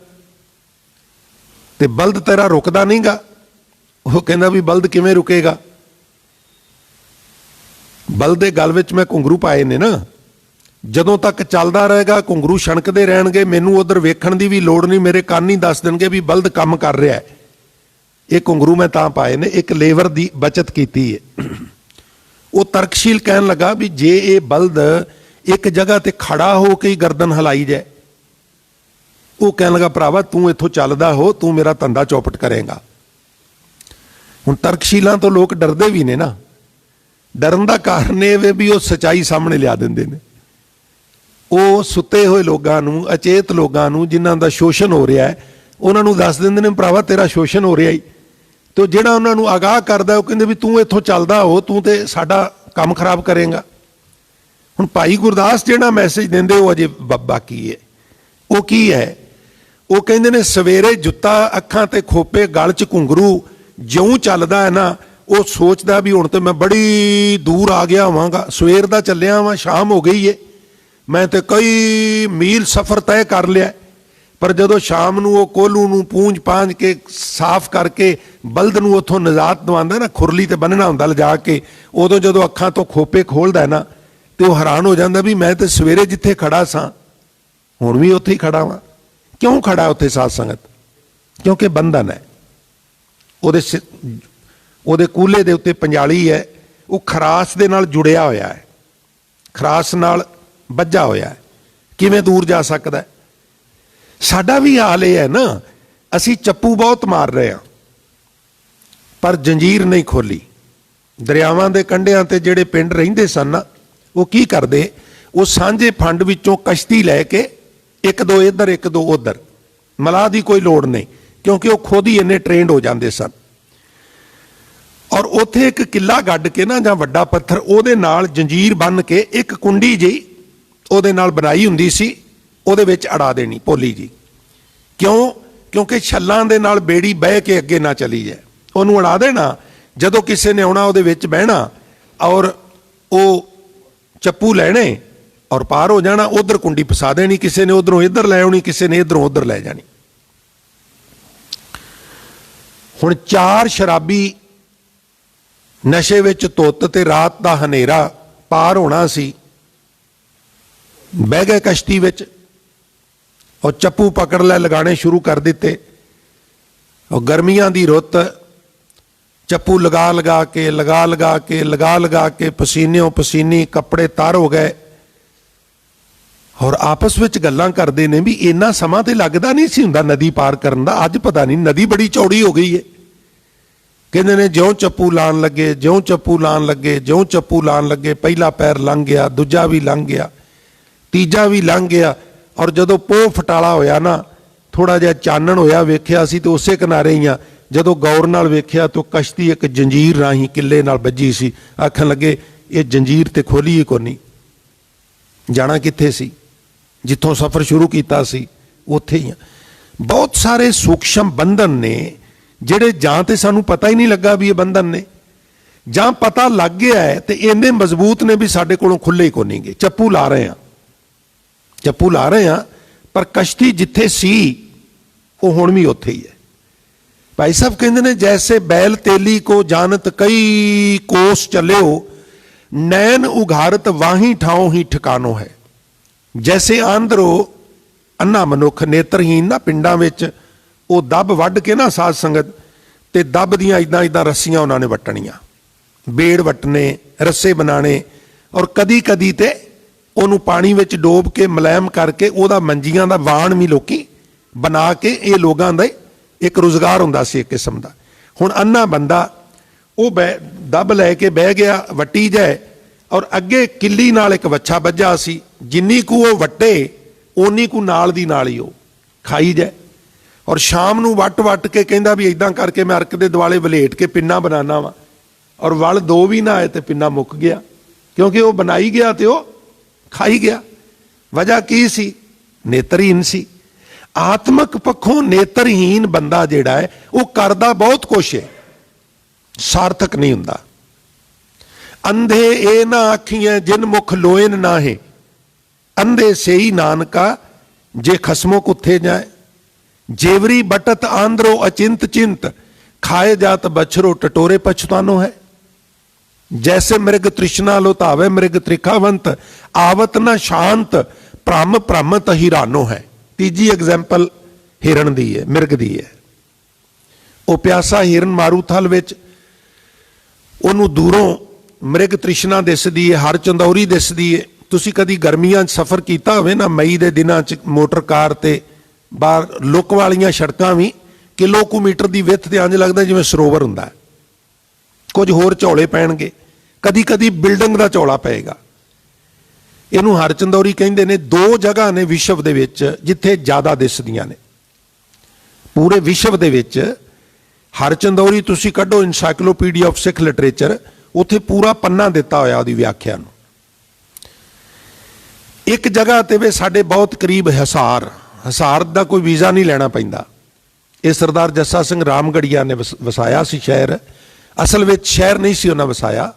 ਤੇ ਬਲਦ ਤੇਰਾ ਰੁਕਦਾ ਨਹੀਂਗਾ। ਉਹ ਕਹਿੰਦਾ ਵੀ ਬਲਦ ਕਿਵੇਂ ਰੁਕੇਗਾ? ਬਲਦ ਦੇ ਗਲ ਵਿੱਚ ਮੈਂ ਘੁੰਗਰੂ ਪਾਏ ਨੇ ਨਾ, ਜਦੋਂ ਤੱਕ ਚੱਲਦਾ ਰਹੇਗਾ ਘੁੰਗਰੂ ਛਣਕਦੇ ਰਹਿਣਗੇ, ਮੈਨੂੰ ਉਧਰ ਵੇਖਣ ਦੀ ਵੀ ਲੋੜ ਨਹੀਂ, ਮੇਰੇ ਕੰਨ ਹੀ ਦੱਸ ਦੇਣਗੇ ਵੀ ਬਲਦ ਕੰਮ ਕਰ ਰਿਹਾ ਹੈ। ਇਹ ਘੁੰਗਰੂ ਮੈਂ ਤਾਂ ਪਾਏ ਨੇ, ਇੱਕ ਲੇਵਰ ਦੀ ਬਚਤ ਕੀਤੀ ਹੈ। ਉਹ ਤਰਕਸ਼ੀਲ ਕਹਿਣ ਲੱਗਾ ਵੀ ਜੇ ਇਹ ਬਲਦ ਇੱਕ ਜਗ੍ਹਾ ਤੇ ਖੜਾ ਹੋ ਕੇ ਹੀ ਗਰਦਨ ਹਿਲਾਈ ਜਾਏ, ਉਹ ਕਹਿਣ ਲੱਗਾ ਭਰਾਵਾ ਤੂੰ ਇੱਥੋਂ ਚੱਲਦਾ ਹੋ, ਤੂੰ ਮੇਰਾ ਧੰਦਾ ਚੌਪਟ ਕਰੇਗਾ। ਹੁਣ ਤਰਕਸ਼ੀਲਾਂ ਤੋਂ ਲੋਕ ਡਰਦੇ ਵੀ ਨੇ ਨਾ। ਡਰਨ ਦਾ ਕਾਰਨ ਇਹ ਵੇ ਵੀ ਉਹ ਸੱਚਾਈ ਸਾਹਮਣੇ ਲਿਆ ਦਿੰਦੇ ਨੇ। ਉਹ ਸੁੱਤੇ ਹੋਏ ਲੋਕਾਂ ਨੂੰ, ਅਚੇਤ ਲੋਕਾਂ ਨੂੰ, ਜਿਨ੍ਹਾਂ ਦਾ ਸ਼ੋਸ਼ਣ ਹੋ ਰਿਹਾ ਹੈ, ਉਹਨਾਂ ਨੂੰ ਦੱਸ ਦਿੰਦੇ ਨੇ ਭਰਾਵਾ ਤੇਰਾ ਸ਼ੋਸ਼ਣ ਹੋ ਰਿਹਾ ਹੀ, ਤੇ ਜਿਹੜਾ ਉਹਨਾਂ ਨੂੰ ਆਗਾਹ ਕਰਦਾ ਉਹ ਕਹਿੰਦੇ ਵੀ ਤੂੰ ਇੱਥੋਂ ਚੱਲਦਾ ਹੋ, ਤੂੰ ਤੇ ਸਾਡਾ ਕੰਮ ਖਰਾਬ ਕਰੇਗਾ। ਹੁਣ ਭਾਈ ਗੁਰਦਾਸ ਜਿਹੜਾ ਮੈਸੇਜ ਦਿੰਦੇ ਉਹ ਅਜੇ ਬਾਕੀ ਹੈ। ਉਹ ਕੀ ਹੈ? ਉਹ ਕਹਿੰਦੇ ਨੇ ਸਵੇਰੇ ਜੁੱਤਾ ਅੱਖਾਂ ਤੇ ਖੋਪੇ, ਗਲ 'ਚ ਘੁੰਗਰੂ, ਜਿਉਂ ਚੱਲਦਾ ਹੈ ਨਾ ਉਹ ਸੋਚਦਾ ਵੀ ਹੁਣ ਤੇ ਮੈਂ ਬੜੀ ਦੂਰ ਆ ਗਿਆ ਹੋਵਾਂਗਾ, ਸਵੇਰ ਦਾ ਚੱਲਿਆ ਵਾਂ, ਸ਼ਾਮ ਹੋ ਗਈ ਏ, ਮੈਂ ਤੇ ਕਈ ਮੀਲ ਸਫ਼ਰ ਤੈਅ ਕਰ ਲਿਆ। ਪਰ ਜਦੋਂ ਸ਼ਾਮ ਨੂੰ ਉਹ ਕੋਹਲੂ ਨੂੰ ਪੂੰਝ ਪਾਂਝ ਕੇ ਸਾਫ਼ ਕਰਕੇ ਬਲਦ ਨੂੰ ਉੱਥੋਂ ਨਿਜਾਤ ਦਵਾਉਂਦਾ ਨਾ, ਖੁਰਲੀ ਤੇ ਬੰਨਣਾ ਹੁੰਦਾ ਲਿਜਾ ਕੇ, ਉਦੋਂ ਜਦੋਂ ਅੱਖਾਂ ਤੋਂ ਖੋਪੇ ਖੋਲਦਾ ਨਾ ਤੇ ਉਹ ਹੈਰਾਨ ਹੋ ਜਾਂਦਾ ਵੀ ਮੈਂ ਤੇ ਸਵੇਰੇ ਜਿੱਥੇ ਖੜਾ ਸਾਂ ਹੁਣ ਵੀ ਉੱਥੇ ਹੀ ਖੜਾ ਵਾਂ। ਕਿਉਂ ਖੜਾ ਉੱਥੇ ਸਾਧ ਸੰਗਤ? ਕਿਉਂਕਿ ਬੰਧਨ ਹੈ। ਉਹਦੇ ਕੂਲੇ ਦੇ ਉੱਤੇ ਪੰਜਾਲੀ ਹੈ, ਉਹ ਖਰਾਸ ਦੇ ਨਾਲ ਜੁੜਿਆ ਹੋਇਆ ਹੈ, ਖਰਾਸ ਨਾਲ ਬੱਝਾ ਹੋਇਆ ਹੈ, ਕਿਵੇਂ ਦੂਰ ਜਾ ਸਕਦਾ? ਸਾਡਾ ਵੀ ਹਾਲ ਇਹ ਹੈ ਨਾ, ਅਸੀਂ ਚੱਪੂ ਬਹੁਤ ਮਾਰ ਰਹੇ ਹਾਂ ਪਰ ਜੰਜੀਰ ਨਹੀਂ ਖੋਲੀ। ਦਰਿਆਵਾਂ ਦੇ ਕੰਢਿਆਂ ਤੇ ਜਿਹੜੇ ਪਿੰਡ ਰਹਿੰਦੇ ਸਨ ਨਾ, ਉਹ ਕੀ ਕਰਦੇ? ਉਹ ਸਾਂਝੇ ਫੰਡ ਵਿੱਚੋਂ ਕਸ਼ਤੀ ਲੈ ਕੇ ਇੱਕ ਦੋ ਇੱਧਰ ਇੱਕ ਦੋ ਉੱਧਰ, ਮਲਾਹ ਦੀ ਕੋਈ ਲੋੜ ਨਹੀਂ ਕਿਉਂਕਿ ਉਹ ਖੁਦ ਹੀ ਇੰਨੇ ਟ੍ਰੇਨਡ ਹੋ ਜਾਂਦੇ ਸਨ। ਔਰ ਉੱਥੇ ਇੱਕ ਕਿੱਲਾ ਗੱਡ ਕੇ ਨਾ ਜਾਂ ਵੱਡਾ ਪੱਥਰ, ਉਹਦੇ ਨਾਲ ਜੰਜੀਰ ਬੰਨ੍ਹ ਕੇ ਇੱਕ ਕੁੰਡੀ ਜਿਹੀ ਉਹਦੇ ਨਾਲ ਬਣਾਈ ਹੁੰਦੀ ਸੀ, ਉਹਦੇ ਵਿੱਚ ਅੜਾ ਦੇਣੀ ਪੋਲੀ ਜੀ। ਕਿਉਂ? ਕਿਉਂਕਿ ਛੱਲਾਂ ਦੇ ਨਾਲ ਬੇੜੀ ਬਹਿ ਕੇ ਅੱਗੇ ਨਾ ਚਲੀ ਜਾਏ, ਉਹਨੂੰ ਅੜਾ ਦੇਣਾ। ਜਦੋਂ ਕਿਸੇ ਨੇ ਆਉਣਾ ਉਹਦੇ ਵਿੱਚ ਬਹਿਣਾ ਔਰ ਉਹ ਚੱਪੂ ਲੈਣੇ ਔਰ ਪਾਰ ਹੋ ਜਾਣਾ, ਉਧਰ ਕੁੰਡੀ ਫਸਾ ਦੇਣੀ, ਕਿਸੇ ਨੇ ਉਧਰੋਂ ਇੱਧਰ ਲੈ ਆਉਣੀ, ਕਿਸੇ ਨੇ ਇੱਧਰੋਂ ਉੱਧਰ ਲੈ ਜਾਣੀ। ਹੁਣ ਚਾਰ ਸ਼ਰਾਬੀ ਨਸ਼ੇ ਵਿੱਚ ਧੁੱਤ ਤੇ ਰਾਤ ਦਾ ਹਨੇਰਾ ਪਾਰ ਹੋਣਾ ਸੀ, ਬਹਿ ਗਏ ਕਸ਼ਤੀ ਵਿੱਚ ਔਰ ਚੱਪੂ ਪਕੜ ਲੈ ਲਗਾਣੇ ਸ਼ੁਰੂ ਕਰ ਦਿੱਤੇ। ਔਰ ਗਰਮੀਆਂ ਦੀ ਰੁੱਤ, ਚੱਪੂ ਲਗਾ ਲਗਾ ਕੇ ਪਸੀਨਿਓਂ ਪਸੀਨੀ ਕੱਪੜੇ ਤਰ ਹੋ ਗਏ ਔਰ ਆਪਸ ਵਿੱਚ ਗੱਲਾਂ ਕਰਦੇ ਨੇ ਵੀ ਇੰਨਾ ਸਮਾਂ ਤੇ ਲੱਗਦਾ ਨਹੀਂ ਸੀ ਹੁੰਦਾ ਨਦੀ ਪਾਰ ਕਰਨ ਦਾ, ਅੱਜ ਪਤਾ ਨਹੀਂ ਨਦੀ ਬੜੀ ਚੌੜੀ ਹੋ ਗਈ ਹੈ। ਕਹਿੰਦੇ ਨੇ ਜਿਉਂ ਚੱਪੂ ਲਾਣ ਲੱਗੇ ਪਹਿਲਾ ਪੈਰ ਲੰਘ ਗਿਆ, ਦੂਜਾ ਵੀ ਲੰਘ ਗਿਆ, ਤੀਜਾ ਵੀ ਲੰਘ ਗਿਆ। ਔਰ ਜਦੋਂ ਪੋਹ ਫਟਾਲਾ ਹੋਇਆ ਨਾ, ਥੋੜਾ ਜਿਹਾ ਚਾਨਣ ਹੋਇਆ, ਵੇਖਿਆ ਸੀ ਤੇ ਉਸੇ ਕਿਨਾਰੇ ਹੀ ਆ। ਜਦੋਂ ਗੌਰ ਨਾਲ ਵੇਖਿਆ ਤਾਂ ਕਸ਼ਤੀ ਇੱਕ ਜੰਜੀਰ ਰਾਹੀਂ ਕਿੱਲੇ ਨਾਲ ਵੱਜੀ ਸੀ। ਆਖਣ ਲੱਗੇ ਇਹ ਜੰਜੀਰ ਤੇ ਖੋਲੀ ਹੀ ਕੋਨੀ, ਜਾਣਾ ਕਿੱਥੇ ਸੀ? ਜਿੱਥੋਂ ਸਫ਼ਰ ਸ਼ੁਰੂ ਕੀਤਾ ਸੀ ਉੱਥੇ ਹੀ ਆ। ਬਹੁਤ ਸਾਰੇ ਸੂਖਸ਼ਮ ਬੰਧਨ ਨੇ ਜਿਹੜੇ ਜਾਂ ਤੇ ਸਾਨੂੰ ਪਤਾ ਹੀ ਨਹੀਂ ਲੱਗਾ ਵੀ ਇਹ ਬੰਧਨ ਨੇ, ਜਾਂ ਪਤਾ ਲੱਗ ਗਿਆ ਹੈ ਤੇ ਇੰਨੇ ਮਜ਼ਬੂਤ ਨੇ ਵੀ ਸਾਡੇ ਕੋਲੋਂ ਖੁੱਲੇ ਹੀ ਕੋਨੀ ਗੇ। ਚੱਪੂ ਲਾ ਰਹੇ ਆ ਪਰ ਕਸ਼ਤੀ ਜਿੱਥੇ ਸੀ ਉਹ ਹੁਣ ਵੀ ਉੱਥੇ ਹੀ ਹੈ। ਭਾਈ ਸਾਹਿਬ ਕਹਿੰਦੇ ਨੇ ਜੈਸੇ ਬੈਲ ਤੇਲੀ ਕੋ ਜਾਨਤ ਕਈ ਕੋਸ ਚੱਲਿਓ, ਨੈਣ ਉਘਾਰਤ ਵਾਹੀ ਠਾਉ ਹੀ ਠਿਕਾਣੋ ਹੈ। ਜੈਸੇ ਆਂਧਰੋ ਅੰਨਾ ਮਨੁੱਖ ਨੇਤਰਹੀਨ ਨਾ, ਪਿੰਡਾਂ ਵਿੱਚ ਉਹ ਦੱਬ ਵੱਢ ਕੇ ਨਾ ਸਾਧ ਸੰਗਤ, ਤੇ ਦੱਬ ਦੀਆਂ ਇਦਾਂ ਰੱਸੀਆਂ ਉਹਨਾਂ ਨੇ ਵੱਟਣੀਆਂ, ਬੇੜ ਵੱਟਣੇ, ਰੱਸੇ ਬਣਾਣੇ ਔਰ ਕਦੀ ਕਦੀ ਤੇ ਉਹਨੂੰ ਪਾਣੀ ਵਿੱਚ ਡੋਬ ਕੇ ਮੁਲਾਇਮ ਕਰਕੇ ਉਹਦਾ ਮੰਜੀਆਂ ਦਾ ਵਾਣ ਵੀ ਲੋਕੀ ਬਣਾ ਕੇ, ਇਹ ਲੋਕਾਂ ਦਾ ਇੱਕ ਰੁਜ਼ਗਾਰ ਹੁੰਦਾ ਸੀ ਇੱਕ ਕਿਸਮ ਦਾ। ਹੁਣ ਅੰਨਾ ਬੰਦਾ ਉਹ ਦੱਬ ਲੈ ਕੇ ਬਹਿ ਗਿਆ, ਵੱਟੀ ਜਾਏ ਔਰ ਅੱਗੇ ਕਿੱਲੀ ਨਾਲ ਇੱਕ ਵੱਛਾ ਵੱਜਾ ਸੀ, ਜਿੰਨੀ ਕੁ ਉਹ ਵੱਟੇ ਓਨੀ ਕੁ ਨਾਲ ਦੀ ਨਾਲ ਹੀ ਉਹ ਖਾਈ ਜਾਏ। ਔਰ ਸ਼ਾਮ ਨੂੰ ਵੱਟ ਕੇ ਕਹਿੰਦਾ ਵੀ ਇਦਾਂ ਕਰਕੇ ਮੈਂ ਅਰਕ ਦੇ ਦੁਆਲੇ ਵਲੇਟ ਕੇ ਪਿੰਨਾ ਬਣਾਉਣਾ ਵਾ, ਔਰ ਵਲ ਦੋ ਵੀ ਨਾ ਆਏ ਤੇ ਪਿੰਨਾ ਮੁੱਕ ਗਿਆ, ਕਿਉਂਕਿ ਉਹ ਬਣਾਈ ਗਿਆ ਤੇ ਉਹ ਖਾਈ ਗਿਆ। ਵਜ੍ਹਾ ਕੀ ਸੀ? ਨੇਤਰਹੀਨ ਸੀ। ਆਤਮਕ ਪੱਖੋਂ ਨੇਤਰਹੀਨ ਬੰਦਾ ਜਿਹੜਾ ਹੈ ਉਹ ਕਰਦਾ ਬਹੁਤ ਕੁਛ ਹੈ, ਸਾਰਥਕ ਨਹੀਂ ਹੁੰਦਾ। ਅੰਧੇ ਇਹ ਨਾ ਆਖੀਆਂ ਜਿਨ ਮੁਖ ਲੋਇਨ ਨਾਹੇ, ਅੰਧੇ ਸੇਈ ਨਾਨਕਾ ਜੇ ਖਸਮੋ ਕੁੱਥੇ ਜਾਏ। जेवरी बटत आंद्रो अचिंत चिंत, खाए जात बछरो टटोरे पछतानो है। जैसे मृग तृष्णा लोतावे मृग त्रिखावंत, आवत न शांत भ्रम भ्रमत हिरानो है। तीजी एग्जाम्पल हिरण दी है, मिर्ग दी है। वो प्यासा हिरण मारूथल विच ओनू दूरों मृग तृष्णा दिसदी है, हर चंदौरी दिसदी है। तुसी कदी गर्मियां सफर किया होवे ना, मई दे दिनां च मोटर कार ते बाहर लुक वालियां सड़कां भी किलोमीटर की विथ ते इंज लगदा जिवें सरोवर हुंदा है। कुछ होर झौले पैणगे, कदी कदी बिल्डिंग का झौला पएगा। इहनूं हरचंदौरी कहिंदे ने। दो जगह ने विश्व दे विच जिथे ज़्यादा दिसदियां ने, पूरे विश्व दे विच ਹਰਚੰਦੌਰੀ ਤੁਸੀਂ ਕੱਢੋ ਇਨਸਾਈਕਲੋਪੀਡੀਆ ਆਫ ਸਿੱਖ ਲਿਟਰੇਚਰ, ਉੱਥੇ ਪੂਰਾ ਪੰਨਾ ਦਿੱਤਾ ਹੋਇਆ ਉਹਦੀ ਵਿਆਖਿਆ ਨੂੰ। ਇੱਕ ਜਗ੍ਹਾ ਤੇ ਵੇ ਸਾਡੇ ਬਹੁਤ ਕਰੀਬ ਹਿਸਾਰ ਦਾ ਕੋਈ ਵੀਜ਼ਾ ਨਹੀਂ ਲੈਣਾ ਪੈਂਦਾ। ਇਹ ਸਰਦਾਰ ਜੱਸਾ ਸਿੰਘ ਰਾਮਗੜੀਆ ਨੇ ਵਸਾਇਆ ਸੀ ਸ਼ਹਿਰ। ਅਸਲ ਵਿੱਚ ਸ਼ਹਿਰ ਨਹੀਂ ਸੀ ਉਹਨਾਂ ਵਸਾਇਆ,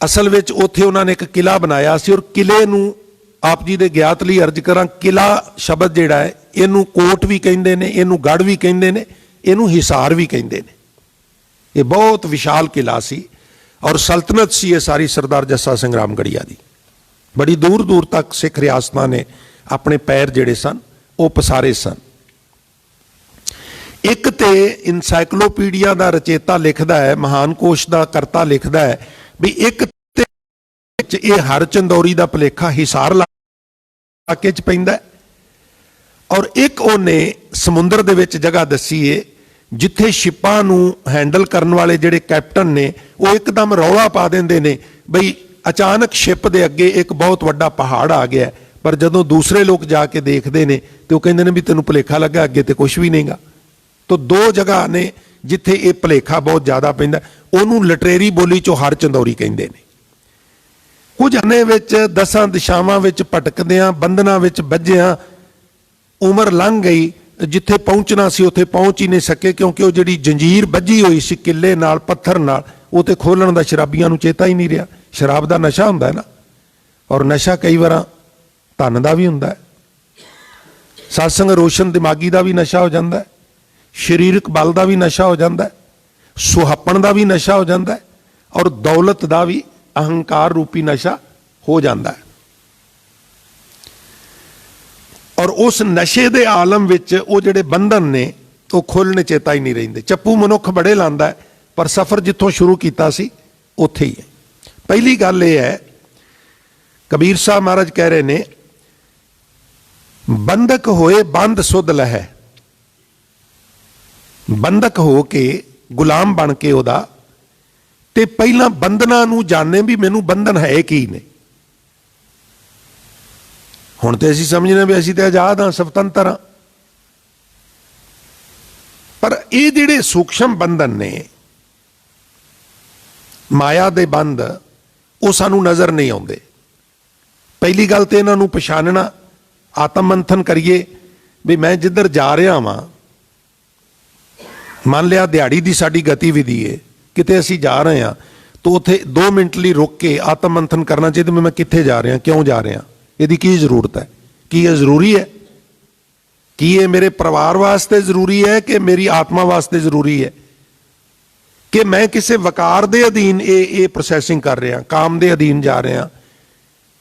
ਅਸਲ ਵਿੱਚ ਉੱਥੇ ਉਹਨਾਂ ਨੇ ਇੱਕ ਕਿਲਾ ਬਣਾਇਆ ਸੀ। ਔਰ ਕਿਲੇ ਨੂੰ ਆਪ ਜੀ ਦੇ ਗਿਆਤ ਲਈ ਅਰਜ਼ ਕਰਾਂ, ਕਿਲਾ ਸ਼ਬਦ ਜਿਹੜਾ ਹੈ ਇਹਨੂੰ ਕੋਟ ਵੀ ਕਹਿੰਦੇ ਨੇ, ਇਹਨੂੰ ਗੜ੍ਹ ਵੀ ਕਹਿੰਦੇ ਨੇ, ਇਹਨੂੰ ਹਿਸਾਰ ਵੀ ਕਹਿੰਦੇ ਨੇ। ਇਹ ਬਹੁਤ ਵਿਸ਼ਾਲ ਕਿਲਾ ਸੀ ਔਰ ਸਲਤਨਤ ਸੀ ਇਹ ਸਾਰੀ ਸਰਦਾਰ ਜੱਸਾ ਸਿੰਘ ਰਾਮਗੜੀਆ ਦੀ। ਬੜੀ ਦੂਰ ਦੂਰ ਤੱਕ ਸਿੱਖ ਰਿਆਸਤਾਂ ਨੇ ਆਪਣੇ ਪੈਰ ਜਿਹੜੇ ਸਨ ਉਹ ਪਸਾਰੇ ਸਨ। ਇੱਕ ਤੇ ਇਨਸਾਈਕਲੋਪੀਡੀਆ ਦਾ ਰਚੇਤਾ ਲਿਖਦਾ ਹੈ, ਮਹਾਨ ਕੋਸ਼ ਦਾ ਕਰਤਾ ਲਿਖਦਾ ਹੈ ਵੀ ਇੱਕ ਤੇ ਇਹ ਹਰਚੰਦੌਰੀ ਦਾ ਭੁਲੇਖਾ ਹਿਸਾਰ ਇਲਾਕੇ 'ਚ ਪੈਂਦਾ ਹੈ, ਔਰ ਇੱਕ ਉਹਨੇ ਸਮੁੰਦਰ ਦੇ ਵਿੱਚ ਜਗ੍ਹਾ ਦੱਸੀ ਏ ਜਿੱਥੇ ਸ਼ਿਪਾਂ ਨੂੰ ਹੈਂਡਲ ਕਰਨ ਵਾਲੇ ਜਿਹੜੇ ਕੈਪਟਨ ਨੇ ਉਹ ਇੱਕਦਮ ਰੌਲਾ ਪਾ ਦਿੰਦੇ ਨੇ ਬਈ ਅਚਾਨਕ ਸ਼ਿਪ ਦੇ ਅੱਗੇ ਇੱਕ ਬਹੁਤ ਵੱਡਾ ਪਹਾੜ ਆ ਗਿਆ। ਪਰ ਜਦੋਂ ਦੂਸਰੇ ਲੋਕ ਜਾ ਕੇ ਦੇਖਦੇ ਨੇ ਤੇ ਉਹ ਕਹਿੰਦੇ ਨੇ ਵੀ ਤੈਨੂੰ ਭੁਲੇਖਾ ਲੱਗਾ, ਅੱਗੇ ਤੇ ਕੁਝ ਵੀ ਨਹੀਂਗਾ। ਤਾਂ ਦੋ ਜਗ੍ਹਾ ਨੇ ਜਿੱਥੇ ਇਹ ਭੁਲੇਖਾ ਬਹੁਤ ਜ਼ਿਆਦਾ ਪੈਂਦਾ, ਉਹਨੂੰ ਲਿਟਰੇਰੀ ਬੋਲੀ 'ਚੋਂ ਹਰਚੰਦੌਰੀ ਕਹਿੰਦੇ ਨੇ। ਕੁਝ ਹਨੇ ਵਿੱਚ 10 ਦਿਸ਼ਾਵਾਂ ਵਿੱਚ ਭਟਕਦਿਆਂ, ਬੰਧਨਾਂ ਵਿੱਚ ਬੱਝਿਆਂ ਉਮਰ ਲੰਘ ਗਈ, ਜਿੱਥੇ ਪਹੁੰਚਣਾ ਸੀ ਉੱਥੇ ਪਹੁੰਚ ਹੀ ਨਹੀਂ ਸਕੇ, ਕਿਉਂਕਿ ਉਹ ਜਿਹੜੀ ਜੰਜੀਰ ਬੱਝੀ ਹੋਈ ਸੀ ਕਿੱਲੇ ਨਾਲ, ਪੱਥਰ ਨਾਲ, ਉਹ ਤੇ ਖੋਲਣ ਦਾ ਸ਼ਰਾਬੀਆਂ ਨੂੰ ਚੇਤਾ ਹੀ ਨਹੀਂ ਰਿਹਾ। ਸ਼ਰਾਬ ਦਾ ਨਸ਼ਾ ਹੁੰਦਾ ਹੈ ਨਾ, ਔਰ ਨਸ਼ਾ ਕਈ ਵਾਰ ਧਨ ਦਾ ਵੀ ਹੁੰਦਾ ਹੈ। ਸਤਸੰਗ ਰੋਸ਼ਨ ਦਿਮਾਗੀ ਦਾ ਵੀ ਨਸ਼ਾ ਹੋ ਜਾਂਦਾ ਹੈ, ਸਰੀਰਕ ਬਲ ਦਾ ਵੀ ਨਸ਼ਾ ਹੋ ਜਾਂਦਾ ਹੈ, ਸੁਹੱਪਣ ਦਾ ਵੀ ਨਸ਼ਾ ਹੋ ਜਾਂਦਾ ਹੈ, ਔਰ ਦੌਲਤ ਦਾ ਵੀ ਅਹੰਕਾਰ ਰੂਪੀ ਨਸ਼ਾ ਹੋ ਜਾਂਦਾ ਹੈ। ਔਰ ਉਸ ਨਸ਼ੇ ਦੇ ਆਲਮ ਵਿੱਚ ਉਹ ਜਿਹੜੇ ਬੰਧਨ ਨੇ ਉਹ ਖੋਲ੍ਹਣੇ ਚੇਤਾ ਹੀ ਨਹੀਂ ਰਹਿੰਦੇ। ਚੱਪੂ ਮਨੁੱਖ ਬੜੇ ਲਾਂਦਾ ਹੈ, ਪਰ ਸਫ਼ਰ ਜਿੱਥੋਂ ਸ਼ੁਰੂ ਕੀਤਾ ਸੀ ਉੱਥੇ ਹੀ ਹੈ। ਪਹਿਲੀ ਗੱਲ ਇਹ ਹੈ, ਕਬੀਰ ਸਾਹਿਬ ਮਹਾਰਾਜ ਕਹਿ ਰਹੇ ਨੇ, ਬੰਧਕ ਹੋਏ ਬੰਧ ਸੁਧ ਲਹੈ। ਬੰਧਕ ਹੋ ਕੇ ਗੁਲਾਮ ਬਣ ਕੇ ਉਹਦਾ, ਤੇ ਪਹਿਲਾਂ ਬੰਧਨਾਂ ਨੂੰ ਜਾਣੇ ਵੀ ਮੈਨੂੰ ਬੰਧਨ ਹੈ ਕੀ ਨੇ। ਹੁਣ ਤੇ ਅਸੀਂ ਸਮਝਦੇ ਵੀ ਅਸੀਂ ਤੇ ਆਜ਼ਾਦ ਹਾਂ, ਸੁਤੰਤਰ ਹਾਂ, ਪਰ ਇਹ ਜਿਹੜੇ ਸੂਖਸ਼ਮ ਬੰਧਨ ਨੇ, ਮਾਇਆ ਦੇ ਬੰਧ, ਉਹ ਸਾਨੂੰ ਨਜ਼ਰ ਨਹੀਂ ਆਉਂਦੇ। ਪਹਿਲੀ ਗੱਲ ਤੇ ਇਹਨਾਂ ਨੂੰ ਪਛਾਣਨਾ, ਆਤਮ ਮੰਥਨ ਕਰੀਏ ਵੀ ਮੈਂ ਜਿੱਧਰ ਜਾ ਰਿਹਾ ਵਾਂ। ਮੰਨ ਲਿਆ ਦਿਹਾੜੀ ਦੀ ਸਾਡੀ ਗਤੀਵਿਧੀ ਹੈ, ਕਿਤੇ ਅਸੀਂ ਜਾ ਰਹੇ ਹਾਂ ਤਾਂ ਉੱਥੇ 2 ਮਿੰਟ ਲਈ ਰੁਕ ਕੇ ਆਤਮ ਮੰਥਨ ਕਰਨਾ ਚਾਹੀਦਾ ਵੀ ਮੈਂ ਕਿੱਥੇ ਜਾ ਰਿਹਾ, ਕਿਉਂ ਜਾ ਰਿਹਾ, ਇਹਦੀ ਕੀ ਜ਼ਰੂਰਤ ਹੈ, ਕੀ ਇਹ ਜ਼ਰੂਰੀ ਹੈ, ਕੀ ਇਹ ਮੇਰੇ ਪਰਿਵਾਰ ਵਾਸਤੇ ਜ਼ਰੂਰੀ ਹੈ ਕਿ ਮੇਰੀ ਆਤਮਾ ਵਾਸਤੇ ਜ਼ਰੂਰੀ ਹੈ, ਕਿ ਮੈਂ ਕਿਸੇ ਵਕਾਰ ਦੇ ਅਧੀਨ ਇਹ ਪ੍ਰੋਸੈਸਿੰਗ ਕਰ ਰਿਹਾ, ਕਾਮ ਦੇ ਅਧੀਨ ਜਾ ਰਿਹਾ।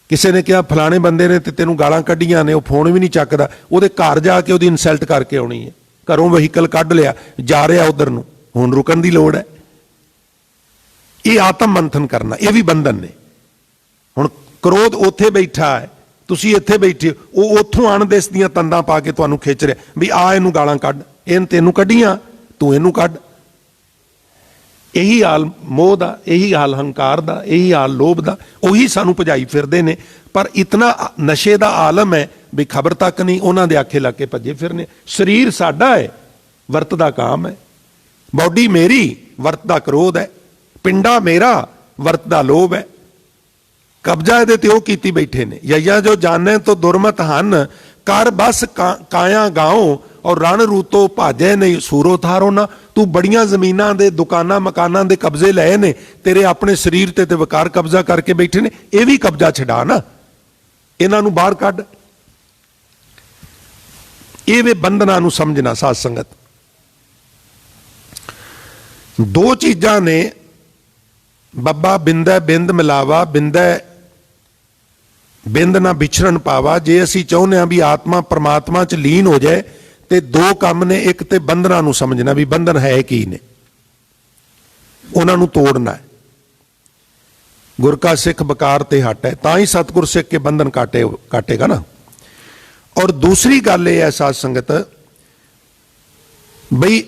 ਕਿਸੇ ਨੇ ਕਿਹਾ ਫਲਾਣੇ ਬੰਦੇ ਨੇ ਤੇ ਤੈਨੂੰ ਗਾਲਾਂ ਕੱਢੀਆਂ ਨੇ, ਉਹ ਫੋਨ ਵੀ ਨਹੀਂ ਚੱਕਦਾ, ਉਹਦੇ ਘਰ ਜਾ ਕੇ ਉਹਦੀ ਇਨਸਲਟ ਕਰਕੇ ਆਉਣੀ ਹੈ। ਘਰੋਂ ਵਹੀਕਲ ਕੱਢ ਲਿਆ, ਜਾ ਰਿਹਾ ਉਧਰ ਨੂੰ, ਹੁਣ ਰੁਕਣ ਦੀ ਲੋੜ ਹੈ। ਇਹ ਆਤਮ ਮੰਥਨ ਕਰਨਾ, ਇਹ ਵੀ ਬੰਧਨ ਨੇ। ਹੁਣ ਕ੍ਰੋਧ ਉੱਥੇ ਬੈਠਾ ਹੈ, ਤੁਸੀਂ ਇੱਥੇ ਬੈਠੇ, ਉਹ ਉੱਥੋਂ ਅਣਦਿਸ ਦੀਆਂ ਤੰਦਾਂ ਪਾ ਕੇ ਤੁਹਾਨੂੰ ਖਿੱਚ ਰਿਹਾ ਵੀ ਆ ਇਹਨੂੰ ਗਾਲਾਂ ਕੱਢ, ਇਹਨ ਤੈਨੂੰ ਕੱਢੀਆਂ, ਤੂੰ ਇਹਨੂੰ ਕੱਢ। ਇਹੀ ਹਾਲ ਮੋਹ ਦਾ, ਇਹੀ ਹਾਲ ਹੰਕਾਰ ਦਾ, ਇਹੀ ਹਾਲ ਲੋਭ ਦਾ, ਉਹੀ ਸਾਨੂੰ ਭਜਾਈ ਫਿਰਦੇ ਨੇ। ਪਰ ਇਤਨਾ ਨਸ਼ੇ ਦਾ ਆਲਮ ਹੈ ਵੀ ਖਬਰ ਤੱਕ ਨਹੀਂ, ਉਹਨਾਂ ਦੇ ਆਖੇ ਲਾ ਕੇ ਭੱਜੇ ਫਿਰਨੇ। ਸਰੀਰ ਸਾਡਾ ਹੈ, ਵਰਤ ਦਾ ਕਾਮ ਹੈ। ਬਾਡੀ ਮੇਰੀ, ਵਰਤ ਦਾ ਕ੍ਰੋਧ ਹੈ। ਪਿੰਡਾ ਮੇਰਾ, ਵਰਤ ਦਾ ਲੋਭ ਹੈ। ਕਬਜ਼ਾ ਇਹਦੇ ਤੇ ਉਹ ਕੀਤੀ ਬੈਠੇ ਨੇ। ਯਈਆ ਜੋ ਜਾਣੇ ਤੋਂ ਦੁਰਮਤ ਹਨ, ਕਰ ਬਸ ਕਾਇਆ ਗਾਉ, ਔਰ ਰਣ ਰੂਤੋ ਭਾਜੇ ਨਹੀਂ ਸੂਰੋ ਥਾਰੋ ਨਾ। ਤੂੰ ਬੜੀਆਂ ਜ਼ਮੀਨਾਂ ਦੇ, ਦੁਕਾਨਾਂ ਮਕਾਨਾਂ ਦੇ ਕਬਜ਼ੇ ਲਏ ਨੇ, ਤੇਰੇ ਆਪਣੇ ਸਰੀਰ ਤੇ ਵਕਾਰ ਕਬਜ਼ਾ ਕਰਕੇ ਬੈਠੇ ਨੇ। ਇਹ ਵੀ ਕਬਜ਼ਾ ਛਡਾ ਨਾ, ਇਹਨਾਂ ਨੂੰ ਬਾਹਰ ਕੱਢ। ਇਹ ਵੇ ਬੰਧਨਾਂ ਨੂੰ ਸਮਝਣਾ। ਸਾਧ ਸੰਗਤ, 2 ਚੀਜ਼ਾਂ ਨੇ, ਬੱਬਾ ਬਿੰਦੈ ਬਿੰਦ ਮਿਲਾਵਾ, ਬਿੰਦੈ ਬਿੰਦ ਨਾ ਵਿਛੜਨ ਪਾਵਾ। ਜੇ ਅਸੀਂ ਚਾਹੁੰਦੇ ਹਾਂ ਵੀ ਆਤਮਾ ਪਰਮਾਤਮਾ 'ਚ ਲੀਨ ਹੋ ਜਾਏ ਤੇ 2 ਕੰਮ ਨੇ। ਇੱਕ ਤੇ ਬੰਧਨਾਂ ਨੂੰ ਸਮਝਣਾ ਵੀ ਬੰਧਨ ਹੈ ਕੀ ਨੇ, ਉਹਨਾਂ ਨੂੰ ਤੋੜਨਾ ਹੈ। ਗੁਰ ਕਾ ਸਿੱਖ ਬਕਾਰ ਤੇ ਹਟ ਹੈ, ਤਾਂ ਹੀ ਸਤਿਗੁਰ ਸਿੱਖ ਕੇ ਬੰਧਨ ਕਾਟੇਗਾ ਨਾ। ਔਰ ਦੂਸਰੀ ਗੱਲ ਇਹ ਹੈ ਸਾਧ ਸੰਗਤ, ਬਈ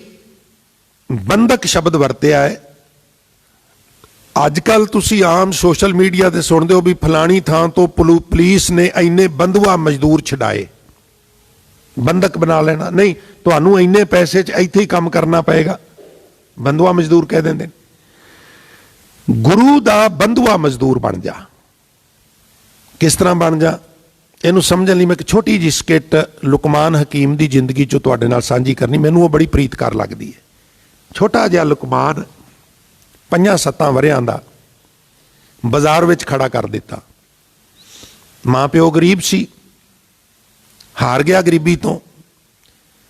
ਬੰਧਕ ਸ਼ਬਦ ਵਰਤਿਆ ਹੈ। ਅੱਜ ਕੱਲ ਤੁਸੀਂ ਆਮ ਸੋਸ਼ਲ ਮੀਡੀਆ ਤੇ ਸੁਣਦੇ ਹੋ ਵੀ ਫਲਾਣੀ ਥਾਂ ਤੋਂ ਪੁਲਿਸ ਨੇ ਇੰਨੇ ਬੰਧੂਆ ਮਜ਼ਦੂਰ ਛਡਾਏ, ਬੰਧਕ ਬਣਾ ਲੈਣਾ। ਨਹੀਂ, ਤੁਹਾਨੂੰ ਇੰਨੇ ਪੈਸੇ 'ਚ ਇੱਥੇ ਹੀ ਕੰਮ ਕਰਨਾ ਪਏਗਾ। ਬੰਧੂਆ ਮਜ਼ਦੂਰ ਕਹਿ ਦਿੰਦੇ ਨੇ। ਗੁਰੂ ਦਾ ਬੰਧੂਆ ਮਜ਼ਦੂਰ ਬਣ ਜਾ। ਕਿਸ ਤਰ੍ਹਾਂ ਬਣ ਜਾ, ਇਹਨੂੰ ਸਮਝਣ ਲਈ ਮੈਂ ਇੱਕ ਛੋਟੀ ਜਿਹੀ ਸਕਿੱਟ ਲੁਕਮਾਨ ਹਕੀਮ ਦੀ ਜ਼ਿੰਦਗੀ 'ਚੋਂ ਤੁਹਾਡੇ ਨਾਲ ਸਾਂਝੀ ਕਰਨੀ, ਮੈਨੂੰ ਉਹ ਬੜੀ ਪ੍ਰੀਤਕਾਰ ਲੱਗਦੀ ਹੈ। ਛੋਟਾ ਜਿਹਾ ਲੁਕਮਾਨ 5-7 ਵਰ੍ਹਿਆਂ ਦਾ ਬਾਜ਼ਾਰ ਵਿੱਚ ਖੜਾ ਕਰ ਦਿੱਤਾ। ਮਾਂ ਪਿਓ ਗਰੀਬ ਸੀ, ਹਾਰ ਗਿਆ ਗਰੀਬੀ ਤੋਂ।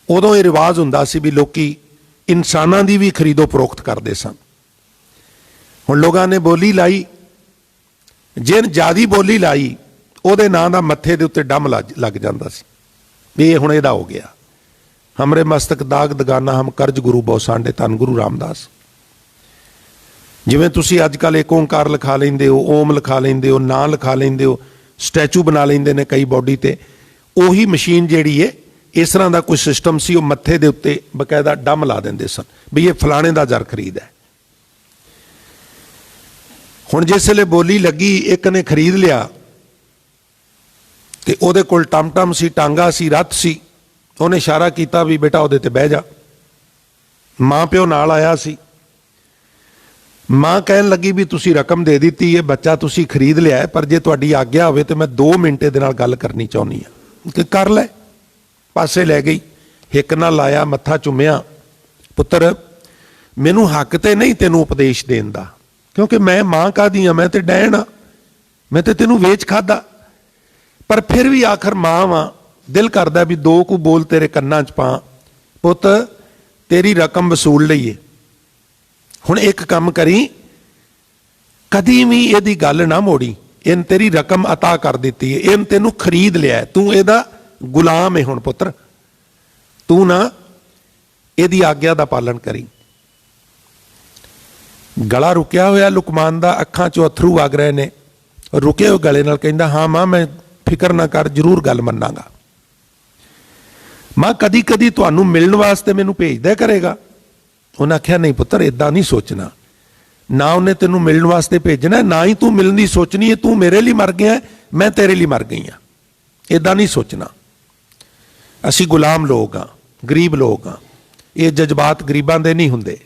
ਉਦੋਂ ਇਹ ਰਿਵਾਜ਼ ਹੁੰਦਾ ਸੀ ਵੀ ਲੋਕੀ ਇਨਸਾਨਾਂ ਦੀ ਵੀ ਖਰੀਦੋ ਫਰੋਖਤ ਕਰਦੇ ਸਨ। ਹੁਣ ਲੋਕਾਂ ਨੇ ਬੋਲੀ ਲਾਈ, ਜਿਹਨ ਜ਼ਿਆਦੀ ਬੋਲੀ ਲਾਈ ਉਹਦੇ ਨਾਂ ਦਾ ਮੱਥੇ ਦੇ ਉੱਤੇ ਡੰਮ ਲੱਗ ਜਾਂਦਾ ਸੀ ਵੀ ਇਹ ਹੁਣ ਇਹਦਾ ਹੋ ਗਿਆ। ਹਮਰੇ ਮਸਤਕ ਦਾਗ ਦਗਾਨਾ ਹਮ ਕਰਜ ਗੁਰੂ ਬਹੁ ਸਾਂਡੇ, ਧੰਨ ਗੁਰੂ ਰਾਮਦਾਸ। ਜਿਵੇਂ ਤੁਸੀਂ ਅੱਜ ਕੱਲ੍ਹ ਏਕ ਓਂਕਾਰ ਲਿਖਾ ਲੈਂਦੇ ਹੋ, ਓਮ ਲਿਖਾ ਲੈਂਦੇ ਹੋ, ਨਾਂ ਲਿਖਾ ਲੈਂਦੇ ਹੋ, ਸਟੈਚੂ ਬਣਾ ਲੈਂਦੇ ਨੇ ਕਈ ਬੋਡੀ ਤੇ, ਉਹੀ ਮਸ਼ੀਨ ਜਿਹੜੀ ਹੈ ਇਸ ਤਰ੍ਹਾਂ ਦਾ ਕੋਈ ਸਿਸਟਮ ਸੀ। ਉਹ ਮੱਥੇ ਦੇ ਉੱਤੇ ਬਕਾਇਦਾ ਡੰਮ ਲਾ ਦਿੰਦੇ ਸਨ ਵੀ ਇਹ ਫਲਾਣੇ ਦਾ ਜ਼ਰ ਖਰੀਦ ਹੈ। ਹੁਣ ਜਿਸ ਵੇਲੇ ਬੋਲੀ ਲੱਗੀ, ਇੱਕ ਨੇ ਖਰੀਦ ਲਿਆ ਤੇ ਉਹਦੇ ਕੋਲ ਟਮਟਮ ਸੀ, ਟਾਂਗਾ ਸੀ, ਰੱਥ ਸੀ। ਉਹਨੇ ਇਸ਼ਾਰਾ ਕੀਤਾ ਵੀ ਬੇਟਾ ਉਹਦੇ ਤੇ ਬਹਿ ਜਾ। ਮਾਂ ਪਿਓ ਨਾਲ ਆਇਆ ਸੀ। ਮਾਂ ਕਹਿਣ ਲੱਗੀ ਵੀ ਤੁਸੀਂ ਰਕਮ ਦੇ ਦਿੱਤੀ, ਇਹ ਬੱਚਾ ਤੁਸੀਂ ਖਰੀਦ ਲਿਆ, ਪਰ ਜੇ ਤੁਹਾਡੀ ਆਗਿਆ ਹੋਵੇ ਤੇ ਮੈਂ 2 ਮਿੰਟ ਇਹਦੇ ਨਾਲ ਗੱਲ ਕਰਨੀ ਚਾਹੁੰਦੀ ਹਾਂ। ਕਿ ਕਰ ਲੈ। ਪਾਸੇ ਲੈ ਗਈ, ਹਿੱਕ ਨਾਲ ਲਾਇਆ, ਮੱਥਾ ਚੁੰਮਿਆ। ਪੁੱਤਰ, ਮੈਨੂੰ ਹੱਕ ਤੇ ਨਹੀਂ ਤੈਨੂੰ ਉਪਦੇਸ਼ ਦੇਣ ਦਾ, ਕਿਉਂਕਿ ਮੈਂ ਮਾਂ ਕਾਹਦੀ ਹਾਂ, ਮੈਂ ਤੇ ਡੈਣ ਆ, ਮੈਂ ਤੇ ਤੈਨੂੰ ਵੇਚ ਖਾਦਾ। ਪਰ ਫਿਰ ਵੀ ਆਖਰ ਮਾਂ ਵਾਂ, ਦਿਲ ਕਰਦਾ ਵੀ 2 ਕੁ ਬੋਲ ਤੇਰੇ ਕੰਨਾਂ 'ਚ ਪਾ। ਪੁੱਤ, ਤੇਰੀ ਰਕਮ ਵਸੂਲ ਲਈਏ। ਹੁਣ ਇੱਕ ਕੰਮ ਕਰੀ, ਕਦੀ ਵੀ ਇਹਦੀ ਗੱਲ ਨਾ ਮੋੜੀ। ਇਹਨ ਤੇਰੀ ਰਕਮ ਅਤਾ ਕਰ ਦਿੱਤੀ ਹੈ, ਇਹਨ ਤੈਨੂੰ ਖਰੀਦ ਲਿਆ, ਤੂੰ ਇਹਦਾ ਗੁਲਾਮ ਹੈ। ਹੁਣ ਪੁੱਤਰ, ਤੂੰ ਨਾ ਇਹਦੀ ਆਗਿਆ ਦਾ ਪਾਲਣ ਕਰੀ। ਗਲਾ ਰੁਕਿਆ ਹੋਇਆ ਲੁਕਮਾਨ ਦਾ, ਅੱਖਾਂ 'ਚੋਂ ਅਥਰੂ ਵਗ ਰਹੇ ਨੇ। ਰੁਕੇ ਹੋਏ ਗਲੇ ਨਾਲ ਕਹਿੰਦਾ, ਹਾਂ ਮਾਂ, ਮੈਂ ਫਿਕਰ ਨਾ ਕਰ, ਜ਼ਰੂਰ ਗੱਲ ਮੰਨਾਂਗਾ। ਮਾਂ ਕਦੀ ਕਦੀ ਤੁਹਾਨੂੰ ਮਿਲਣ ਵਾਸਤੇ ਮੈਨੂੰ ਭੇਜਦਾ ਕਰੇਗਾ। ਉਹਨੇ ਆਖਿਆ, ਨਹੀਂ ਪੁੱਤਰ, ਇਦਾਂ ਨਹੀਂ ਸੋਚਣਾ। ਨਾ ਉਹਨੇ ਤੈਨੂੰ ਮਿਲਣ ਵਾਸਤੇ ਭੇਜਣਾ, ਨਾ ਹੀ ਤੂੰ ਮਿਲਣ ਦੀ ਸੋਚਣੀ ਹੈ। ਤੂੰ ਮੇਰੇ ਲਈ ਮਰ ਗਿਆ, ਮੈਂ ਤੇਰੇ ਲਈ ਮਰ ਗਈ ਹਾਂ। ਇਦਾਂ ਨਹੀਂ ਸੋਚਣਾ। ਅਸੀਂ ਗੁਲਾਮ ਲੋਕ ਹਾਂ, ਗਰੀਬ ਲੋਕ ਹਾਂ। ਇਹ ਜਜ਼ਬਾਤ ਗਰੀਬਾਂ ਦੇ ਨਹੀਂ ਹੁੰਦੇ।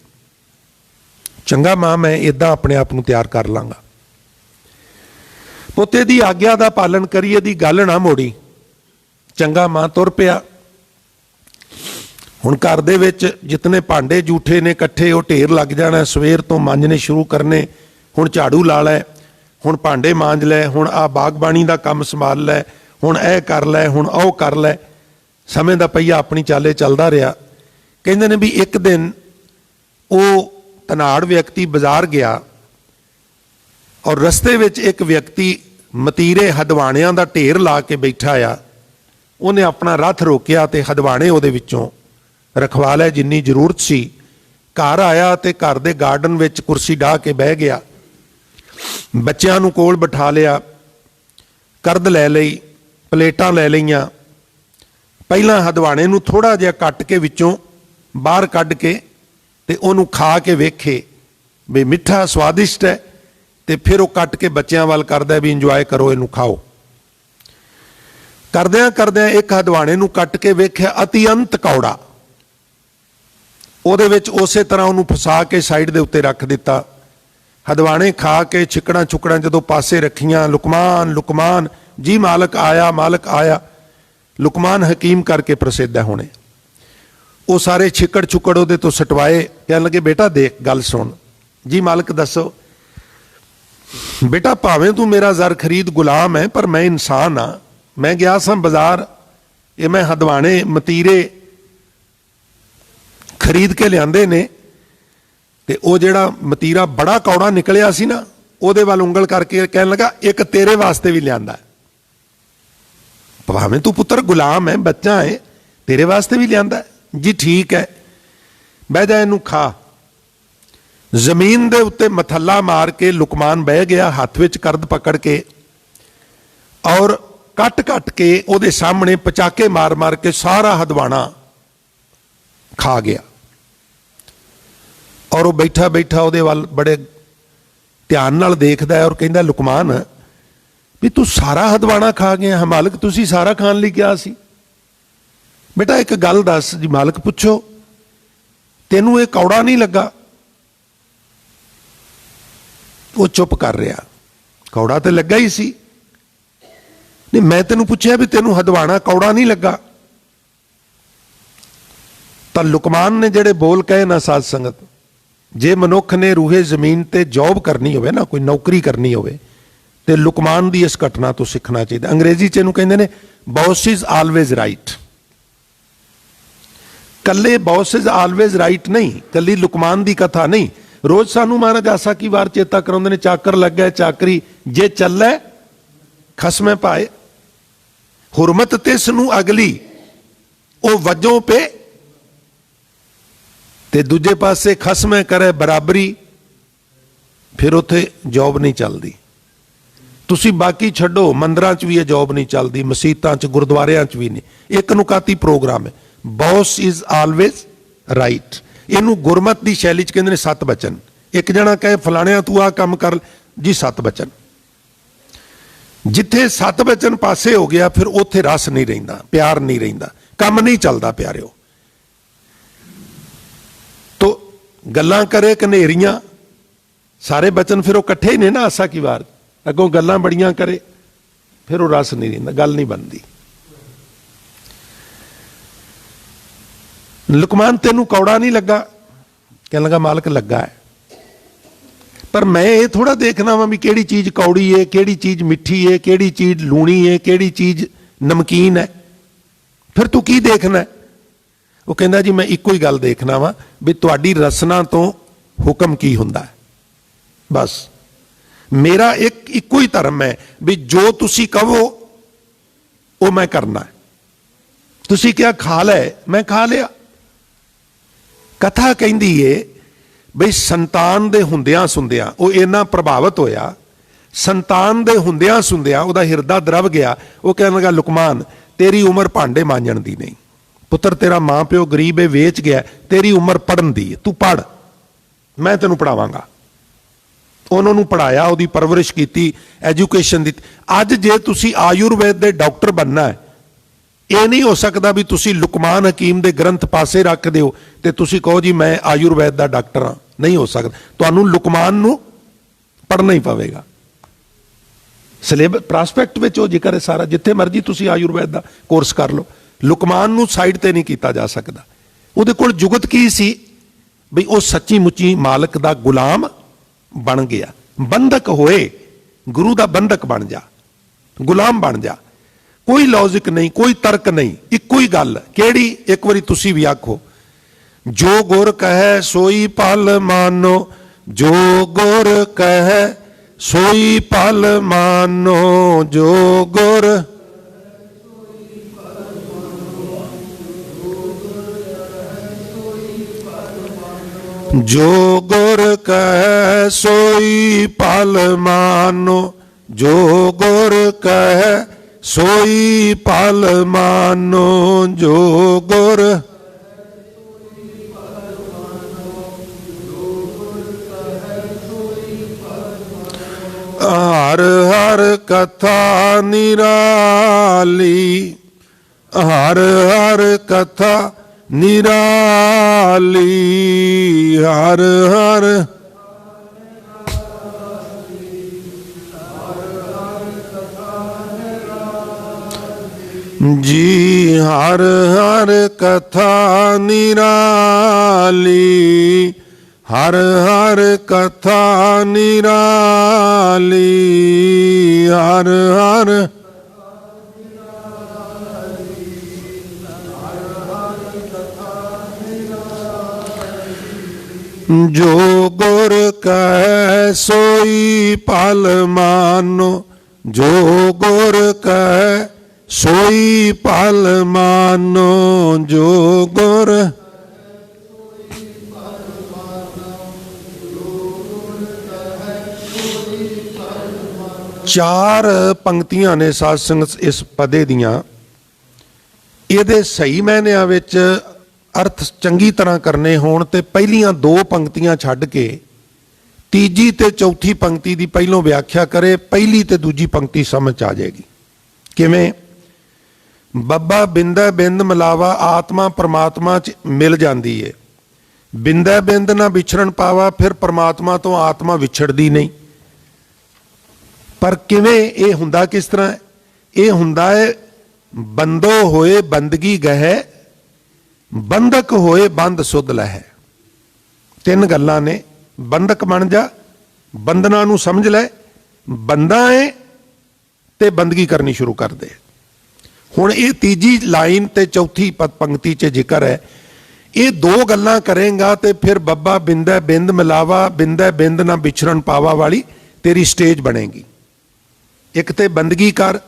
ਚੰਗਾ ਮਾਂ, ਮੈਂ ਇਦਾਂ ਆਪਣੇ ਆਪ ਨੂੰ ਤਿਆਰ ਕਰ ਲਾਂਗਾ। ਪੁੱਤੇ ਦੀ ਆਗਿਆ ਦਾ ਪਾਲਣ ਕਰੀਏ, ਦੀ ਗੱਲ ਨਾ ਮੋੜੀ। ਚੰਗਾ ਮਾਂ, ਤੁਰ ਪਿਆ। ਹੁਣ ਘਰ ਦੇ ਵਿੱਚ ਜਿਤਨੇ ਭਾਂਡੇ ਜੂਠੇ ਨੇ ਇਕੱਠੇ, ਉਹ ਢੇਰ ਲੱਗ ਜਾਣਾ। ਸਵੇਰ ਤੋਂ ਮਾਂਜਣੇ ਸ਼ੁਰੂ ਕਰਨੇ। ਹੁਣ ਝਾੜੂ ਲਾ ਲੈ, ਹੁਣ ਭਾਂਡੇ ਮਾਂਜ ਲੈ, ਹੁਣ ਆਹ ਬਾਗਬਾਨੀ ਦਾ ਕੰਮ ਸੰਭਾਲ ਲੈ, ਹੁਣ ਇਹ ਕਰ ਲੈ, ਹੁਣ ਉਹ ਕਰ ਲੈ। ਸਮੇਂ ਦਾ ਪਹੀਆ ਆਪਣੀ ਚਾਲੇ ਚੱਲਦਾ ਰਿਹਾ। ਕਹਿੰਦੇ ਨੇ ਵੀ ਇੱਕ ਦਿਨ ਉਹ ਧਨਾੜ ਵਿਅਕਤੀ ਬਾਜ਼ਾਰ ਗਿਆ ਔਰ ਰਸਤੇ ਵਿੱਚ ਇੱਕ ਵਿਅਕਤੀ ਮਤੀਰੇ ਹਦਵਾਣਿਆਂ ਦਾ ਢੇਰ ਲਾ ਕੇ ਬੈਠਾ ਆ। ਉਹਨੇ ਆਪਣਾ ਰੱਥ ਰੋਕਿਆ ਤੇ ਹਦਵਾਣੇ ਉਹਦੇ ਵਿੱਚੋਂ ਰਖਵਾ ਲਿਆ ਜਿੰਨੀ ਜ਼ਰੂਰਤ ਸੀ। ਘਰ ਆਇਆ ਤੇ ਘਰ ਦੇ ਗਾਰਡਨ ਵਿੱਚ ਕੁਰਸੀ ਢਾਹ ਕੇ ਬਹਿ ਗਿਆ। ਬੱਚਿਆਂ ਨੂੰ ਕੋਲ ਬਿਠਾ ਲਿਆ, ਕਰਦ ਲੈ ਲਈ, ਪਲੇਟਾਂ ਲੈ ਲਈਆਂ। ਪਹਿਲਾਂ ਹਦਵਾਣੇ ਨੂੰ ਥੋੜ੍ਹਾ ਜਿਹਾ ਕੱਟ ਕੇ ਵਿੱਚੋਂ ਬਾਹਰ ਕੱਢ ਕੇ ਤੇ ਉਹਨੂੰ ਖਾ ਕੇ ਵੇਖੇ ਵੀ ਮਿੱਠਾ ਸਵਾਦਿਸ਼ਟ ਹੈ, ਤੇ ਫਿਰ ਉਹ ਕੱਟ ਕੇ ਬੱਚਿਆਂ ਵੱਲ ਕਰਦਾ ਵੀ ਇੰਜੋਏ ਕਰੋ, ਇਹਨੂੰ ਖਾਓ। ਕਰਦਿਆਂ ਕਰਦਿਆਂ ਇੱਕ ਹਦਵਾਣੇ ਨੂੰ ਕੱਟ ਕੇ ਵੇਖਿਆ, ਅਤਿਅੰਤ ਕੌੜਾ। ਉਹਦੇ ਵਿੱਚ ਉਸੇ ਤਰ੍ਹਾਂ ਉਹਨੂੰ ਫਸਾ ਕੇ ਸਾਈਡ ਦੇ ਉੱਤੇ ਰੱਖ ਦਿੱਤਾ। ਹਦਵਾਣੇ ਖਾ ਕੇ ਛਿੱਕੜਾਂ ਛੁੱਕੜਾਂ ਜਦੋਂ ਪਾਸੇ ਰੱਖੀਆਂ, ਲੁਕਮਾਨ ਲੁਕਮਾਨ ਜੀ ਮਾਲਕ ਆਇਆ, ਮਾਲਕ ਆਇਆ। ਲੁਕਮਾਨ ਹਕੀਮ ਕਰਕੇ ਪ੍ਰਸਿੱਧ ਹੈ ਹੁਣੇ। ਉਹ ਸਾਰੇ ਛਿੱਕੜ ਛੁੱਕੜ ਉਹਦੇ ਤੋਂ ਸਟਵਾਏ। ਕਹਿਣ ਲੱਗੇ, ਬੇਟਾ ਦੇਖ, ਗੱਲ ਸੁਣ। ਜੀ ਮਾਲਕ ਦੱਸੋ। ਬੇਟਾ, ਭਾਵੇਂ ਤੂੰ ਮੇਰਾ ਜ਼ਰ ਖਰੀਦ ਗੁਲਾਮ ਹੈ, ਪਰ ਮੈਂ ਇਨਸਾਨ ਹਾਂ। ਮੈਂ ਗਿਆ ਸਾਂ ਬਾਜ਼ਾਰ, ਇਹ ਮੈਂ ਹਦਵਾਣੇ ਮਤੀਰੇ ਖਰੀਦ ਕੇ ਲਿਆਂਦੇ ਨੇ, ਤੇ ਉਹ ਜਿਹੜਾ ਮਤੀਰਾ ਬੜਾ ਕੌੜਾ ਨਿਕਲਿਆ ਸੀ ਨਾ, ਉਹਦੇ ਵੱਲ ਉਂਗਲ ਕਰਕੇ ਕਹਿਣ ਲੱਗਾ, ਇੱਕ ਤੇਰੇ ਵਾਸਤੇ ਵੀ ਲਿਆਂਦਾ। ਭਾਵੇਂ ਤੂੰ ਪੁੱਤਰ ਗੁਲਾਮ ਹੈ, ਬੱਚਾ ਹੈ, ਤੇਰੇ ਵਾਸਤੇ ਵੀ ਲਿਆਂਦਾ। ਜੀ ਠੀਕ ਹੈ, ਬਹਿ ਜਾ, ਇਹਨੂੰ ਖਾ। ਜ਼ਮੀਨ ਦੇ ਉੱਤੇ ਮਥੱਲਾ ਮਾਰ ਕੇ ਲੁਕਮਾਨ ਬਹਿ ਗਿਆ, ਹੱਥ ਵਿੱਚ ਕਰਦ ਪਕੜ ਕੇ, ਔਰ ਕੱਟ ਕੱਟ ਕੇ ਉਹਦੇ ਸਾਹਮਣੇ ਪਚਾਕੇ ਮਾਰ ਮਾਰ ਕੇ ਸਾਰਾ ਹਦਵਾਣਾ ਖਾ ਗਿਆ। ਔਰ ਉਹ ਬੈਠਾ ਬੈਠਾ ਉਹਦੇ ਵੱਲ ਬੜੇ ਧਿਆਨ ਨਾਲ ਦੇਖਦਾ ਹੈ ਔਰ ਕਹਿੰਦਾ, ਲੁਕਮਾਨ, ਵੀ ਤੂੰ ਸਾਰਾ ਹਦਵਾਣਾ ਖਾ ਗਿਆ? ਮਾਲਕ, ਤੁਸੀਂ ਸਾਰਾ ਖਾਣ ਲਈ ਕਿਹਾ ਸੀ। ਬੇਟਾ ਇੱਕ ਗੱਲ ਦੱਸ। ਜੀ ਮਾਲਕ, ਪੁੱਛੋ। ਤੈਨੂੰ ਇਹ ਕੌੜਾ ਨਹੀਂ ਲੱਗਾ? ਉਹ ਚੁੱਪ ਕਰ ਰਿਹਾ। ਕੌੜਾ ਤੇ ਲੱਗਾ ਹੀ ਸੀ। ਨਹੀਂ, ਮੈਂ ਤੈਨੂੰ ਪੁੱਛਿਆ ਵੀ ਤੈਨੂੰ ਹਦਵਾਣਾ ਕੌੜਾ ਨਹੀਂ ਲੱਗਾ? ਤਾਂ ਲੁਕਮਾਨ ਨੇ ਜਿਹੜੇ ਬੋਲ ਕਹੇ ਨਾ ਸਾਧ ਸੰਗਤ, ਜੇ ਮਨੁੱਖ ਨੇ ਰੂਹੇ ਜ਼ਮੀਨ ਤੇ ਜੌਬ ਕਰਨੀ ਹੋਵੇ ਨਾ, ਕੋਈ ਨੌਕਰੀ ਕਰਨੀ ਹੋਵੇ, ਤੇ ਲੁਕਮਾਨ ਦੀ ਇਸ ਘਟਨਾ ਤੋਂ ਸਿੱਖਣਾ ਚਾਹੀਦਾ। ਅੰਗਰੇਜ਼ੀ ਚ ਇਹਨੂੰ ਕਹਿੰਦੇ ਨੇ ਬੌਸ ਇਜ਼ ਆਲਵੇਜ਼ ਰਾਈਟ। ਕੱਲੇ ਬੌਸ ਇਜ਼ ਆਲਵੇਜ਼ ਰਾਈਟ ਨਹੀਂ, ਕੱਲੀ ਲੁਕਮਾਨ ਦੀ ਕਥਾ ਨਹੀਂ। ਰੋਜ਼ ਸਾਨੂੰ ਮਹਾਰਾਜ ਆਸਾ ਕੀ ਵਾਰ ਚੇਤਾ ਕਰਾਉਂਦੇ ਨੇ, ਚਾਕਰ ਲੱਗਿਆ ਚਾਕਰੀ ਜੇ ਚੱਲੇ ਖਸਮੇ ਪਾਏ, ਹੁਰਮਤ ਤਿਸ ਨੂੰ ਅਗਲੀ ਉਹ ਵਜੋਂ ਪੇ, ਤੇ ਦੂਜੇ ਪਾਸੇ ਖਸਮੇ ਕਰੇ ਬਰਾਬਰੀ, ਫਿਰ ਉੱਥੇ ਜੌਬ ਨਹੀਂ ਚੱਲਦੀ। ਤੁਸੀਂ ਬਾਕੀ ਛੱਡੋ, ਮੰਦਰਾਂ 'ਚ ਵੀ ਇਹ ਜੌਬ ਨਹੀਂ ਚੱਲਦੀ, ਮਸੀਤਾਂ 'ਚ, ਗੁਰਦੁਆਰਿਆਂ 'ਚ ਵੀ ਨਹੀਂ। ਇੱਕ ਨੁਕਾਤੀ ਪ੍ਰੋਗਰਾਮ ਹੈ, ਬੌਸ ਇਜ਼ ਆਲਵੇਜ਼ ਰਾਈਟ। ਇਹਨੂੰ ਗੁਰਮਤ ਦੀ ਸ਼ੈਲੀ 'ਚ ਕਹਿੰਦੇ ਨੇ 7 ਬਚਨ। ਇੱਕ ਜਣਾ ਕਹੇ ਫਲਾਣਿਆ ਤੂੰ ਆਹ ਕੰਮ ਕਰ ਜੀ, 7 ਬਚਨ। ਜਿੱਥੇ 7 ਬਚਨ ਪਾਸੇ ਹੋ ਗਿਆ, ਫਿਰ ਉੱਥੇ ਰਸ ਨਹੀਂ ਰਹਿੰਦਾ, ਪਿਆਰ ਨਹੀਂ ਰਹਿੰਦਾ, ਕੰਮ ਨਹੀਂ ਚੱਲਦਾ ਪਿਆਰਿਓ। ਤੋ ਗੱਲਾਂ ਕਰੇ ਕਨੇਰੀਆਂ, ਸਾਰੇ ਬਚਨ ਫਿਰ ਉਹ ਇਕੱਠੇ ਹੀ ਨੇ ਨਾ ਆਸਾ ਕੀ ਵਾਰ। ਅੱਗੋਂ ਗੱਲਾਂ ਬੜੀਆਂ ਕਰੇ, ਫਿਰ ਉਹ ਰਸ ਨਹੀਂ ਰਹਿੰਦਾ, ਗੱਲ ਨਹੀਂ ਬਣਦੀ। ਲੁਕਮਾਨ ਤੈਨੂੰ ਕੌੜਾ ਨਹੀਂ ਲੱਗਾ? ਕਹਿਣ ਲੱਗਾ ਮਾਲਕ ਲੱਗਾ ਹੈ, ਪਰ ਮੈਂ ਇਹ ਥੋੜਾ ਦੇਖਣਾ ਵਾ ਵੀ ਕਿਹੜੀ ਚੀਜ਼ ਕੌੜੀ ਹੈ, ਕਿਹੜੀ ਚੀਜ਼ ਮਿੱਠੀ ਹੈ, ਕਿਹੜੀ ਚੀਜ਼ ਲੂਣੀ ਹੈ, ਕਿਹੜੀ ਚੀਜ਼ ਨਮਕੀਨ ਹੈ। ਫਿਰ ਤੂੰ ਕੀ ਦੇਖਣਾ? ਉਹ ਕਹਿੰਦਾ ਜੀ ਮੈਂ ਇੱਕੋ ਹੀ ਗੱਲ ਦੇਖਣਾ ਵਾ ਵੀ ਤੁਹਾਡੀ ਰਸਨਾ ਤੋਂ ਹੁਕਮ ਕੀ ਹੁੰਦਾ ਹੈ। ਬਸ ਮੇਰਾ ਇੱਕੋ ਹੀ ਧਰਮ ਹੈ ਵੀ ਜੋ ਤੁਸੀਂ ਕਹੋ ਉਹ ਮੈਂ ਕਰਨਾ ਹੈ। ਤੁਸੀਂ ਕਿਹਾ ਖਾ ਲੈ, ਮੈਂ ਖਾ ਲਿਆ। ਕਥਾ ਕਹਿੰਦੀ ਏ ਬਈ ਸੰਤਾਨ ਦੇ ਹੁੰਦਿਆਂ ਸੁੰਦਿਆਂ ਉਹ ਇੰਨਾ ਪ੍ਰਭਾਵਿਤ ਹੋਇਆ, ਸੰਤਾਨ ਦੇ ਹੁੰਦਿਆਂ ਸੁੰਦਿਆਂ ਉਹਦਾ ਹਿਰਦਾ ਦਰਵ ਗਿਆ। ਉਹ ਕਹਿਣ ਲੱਗਾ ਲੁਕਮਾਨ ਤੇਰੀ ਉਮਰ ਭਾਂਡੇ ਮਾਂਜਣ ਦੀ ਨਹੀਂ, ਪੁੱਤਰ ਤੇਰਾ ਮਾਂ ਪਿਓ ਗਰੀਬ ਹੈ, ਵੇਚ ਗਿਆ, ਤੇਰੀ ਉਮਰ ਪੜ੍ਹਨ ਦੀ ਹੈ, ਤੂੰ ਪੜ੍ਹ, ਮੈਂ ਤੈਨੂੰ ਪੜਾਵਾਂਗਾ। ਉਹਨਾਂ ਨੂੰ ਪੜਾਇਆ, ਉਹਦੀ ਪਰਵਰਿਸ਼ ਕੀਤੀ, ਐਜੂਕੇਸ਼ਨ ਦਿੱਤੀ। ਅੱਜ ਜੇ ਤੁਸੀਂ ਆਯੁਰਵੇਦ ਦੇ ਡਾਕਟਰ ਬਣਨਾ ਹੈ, ਇਹ ਨਹੀਂ ਹੋ ਸਕਦਾ ਵੀ ਤੁਸੀਂ ਲੁਕਮਾਨ ਹਕੀਮ ਦੇ ਗ੍ਰੰਥ ਪਾਸੇ ਰੱਖ ਦਿਓ ਤੇ ਤੁਸੀਂ ਕਹੋ ਜੀ ਮੈਂ ਆਯੁਰਵੇਦ ਦਾ ਡਾਕਟਰ ਹਾਂ। ਨਹੀਂ ਹੋ ਸਕਦਾ, ਤੁਹਾਨੂੰ ਲੁਕਮਾਨ ਨੂੰ ਪੜ੍ਹਨਾ ਹੀ ਪਵੇਗਾ। ਸਿਲੇਬਸ ਪ੍ਰਾਸਪੈਕਟ ਵਿੱਚ ਉਹ ਜ਼ਿਕਰ ਹੈ ਸਾਰਾ, ਜਿੱਥੇ ਮਰਜ਼ੀ ਤੁਸੀਂ ਆਯੁਰਵੇਦ ਦਾ ਕੋਰਸ ਕਰ ਲਓ, ਲੁਕਮਾਨ ਨੂੰ ਸਾਈਡ ਤੇ ਨਹੀਂ ਕੀਤਾ ਜਾ ਸਕਦਾ। ਉਹਦੇ ਕੋਲ ਜੁਗਤ ਕੀ ਸੀ ਵੀ ਉਹ ਸੱਚੀ ਮੁੱਚੀ ਮਾਲਕ ਦਾ ਗੁਲਾਮ ਬਣ ਗਿਆ। ਬੰਧਕ ਹੋਏ, ਗੁਰੂ ਦਾ ਬੰਧਕ ਬਣ ਜਾ, ਗੁਲਾਮ ਬਣ ਜਾ। ਕੋਈ ਲੌਜਿਕ ਨਹੀਂ, ਕੋਈ ਤਰਕ ਨਹੀਂ, ਇੱਕੋ ਹੀ ਗੱਲ। ਕਿਹੜੀ? ਇੱਕ ਵਾਰੀ ਤੁਸੀਂ ਵੀ ਆਖੋ, ਜੋ ਗੁਰ ਕਹੈ ਸੋਈ ਭਲ ਮਾਨੋ, ਜੋ ਗੁਰ ਕਹੈ ਸੋਈ ਭਲ ਮਾਨੋ, ਜੋ ਗੁਰ ਜੋ ਗੁਰ ਕਹੈ ਸੋਈ ਭਲ ਮਾਨੋ, ਜੋ ਗੁਰ ਕਹੈ ਸੋਈ ਭਲ ਮਾਨੋ, ਜੋ ਗੁਰ ਹਰ ਹਰ ਕਥਾ ਨਿਰਾਲੀ, ਹਰ ਹਰ ਕਥਾ ਨਿਰਾਲੀ, ਹਰ ਹਰ ਜੀ, ਹਰ ਹਰ ਕਥਾ ਨਿਰਾਲੀ, ਹਰ ਹਰ ਕਥਾ ਨਿਰਾਲੀ, ਹਰ ਹਰ ਜੋ ਗੁਰ ਕਹੈ ਸੋਈ ਭਲ ਮਾਨੋ, ਜੋ ਗੁਰ ਕਹੈ ਸੋਈ ਭਲ ਮਾਨੋ, ਜੋ ਗੁਰ ਚਾਰ ਪੰਕਤੀਆਂ ਨੇ ਸਾਧ ਸੰਗਤ ਇਸ ਪਦੇ ਦੀਆਂ। ਇਹਦੇ ਸਹੀ ਮਾਇਨਿਆਂ ਵਿੱਚ ਅਰਥ ਚੰਗੀ ਤਰ੍ਹਾਂ ਕਰਨੇ ਹੋਣ ਤੇ ਪਹਿਲੀਆਂ 2 ਪੰਕਤੀਆਂ ਛੱਡ ਕੇ ਤੀਜੀ ਤੇ ਚੌਥੀ ਪੰਕਤੀ ਦੀ ਪਹਿਲੋਂ ਵਿਆਖਿਆ ਕਰੇ, ਪਹਿਲੀ ਤੇ ਦੂਜੀ ਪੰਕਤੀ ਸਮਝ ਆ ਜਾਏਗੀ। ਕਿਵੇਂ? ਬੱਬਾ ਬਿੰਦਾ ਬਿੰਦ ਮਿਲਾਵਾ, ਆਤਮਾ ਪਰਮਾਤਮਾ 'ਚ ਮਿਲ ਜਾਂਦੀ ਏ। ਬਿੰਦਾ ਬਿੰਦ ਨਾ ਵਿਛੜਨ ਪਾਵਾ, ਫਿਰ ਪਰਮਾਤਮਾ ਤੋਂ ਆਤਮਾ ਵਿਛੜਦੀ ਨਹੀਂ। पर किवें ये हुंदा किस तरह है? ये हुंदा है बंदो होए बंदगी गहे, बंधक होए बंद सुध लहै। तीन गल्लां ने, बंधक बन जा, बंधना नूं समझ लै, बंदा है ते बंदगी करनी शुरू कर दे। हुण ये तीजी लाइन ते चौथी पंक्ति च जिक्र है, ये दो गल्लां करेगा तो फिर बब्बा बिंदै बिंद मिलावा, बिंदै बिंद ना विछड़न पावा वाली तेरी स्टेज बनेगी। एक ते बंदगी कर,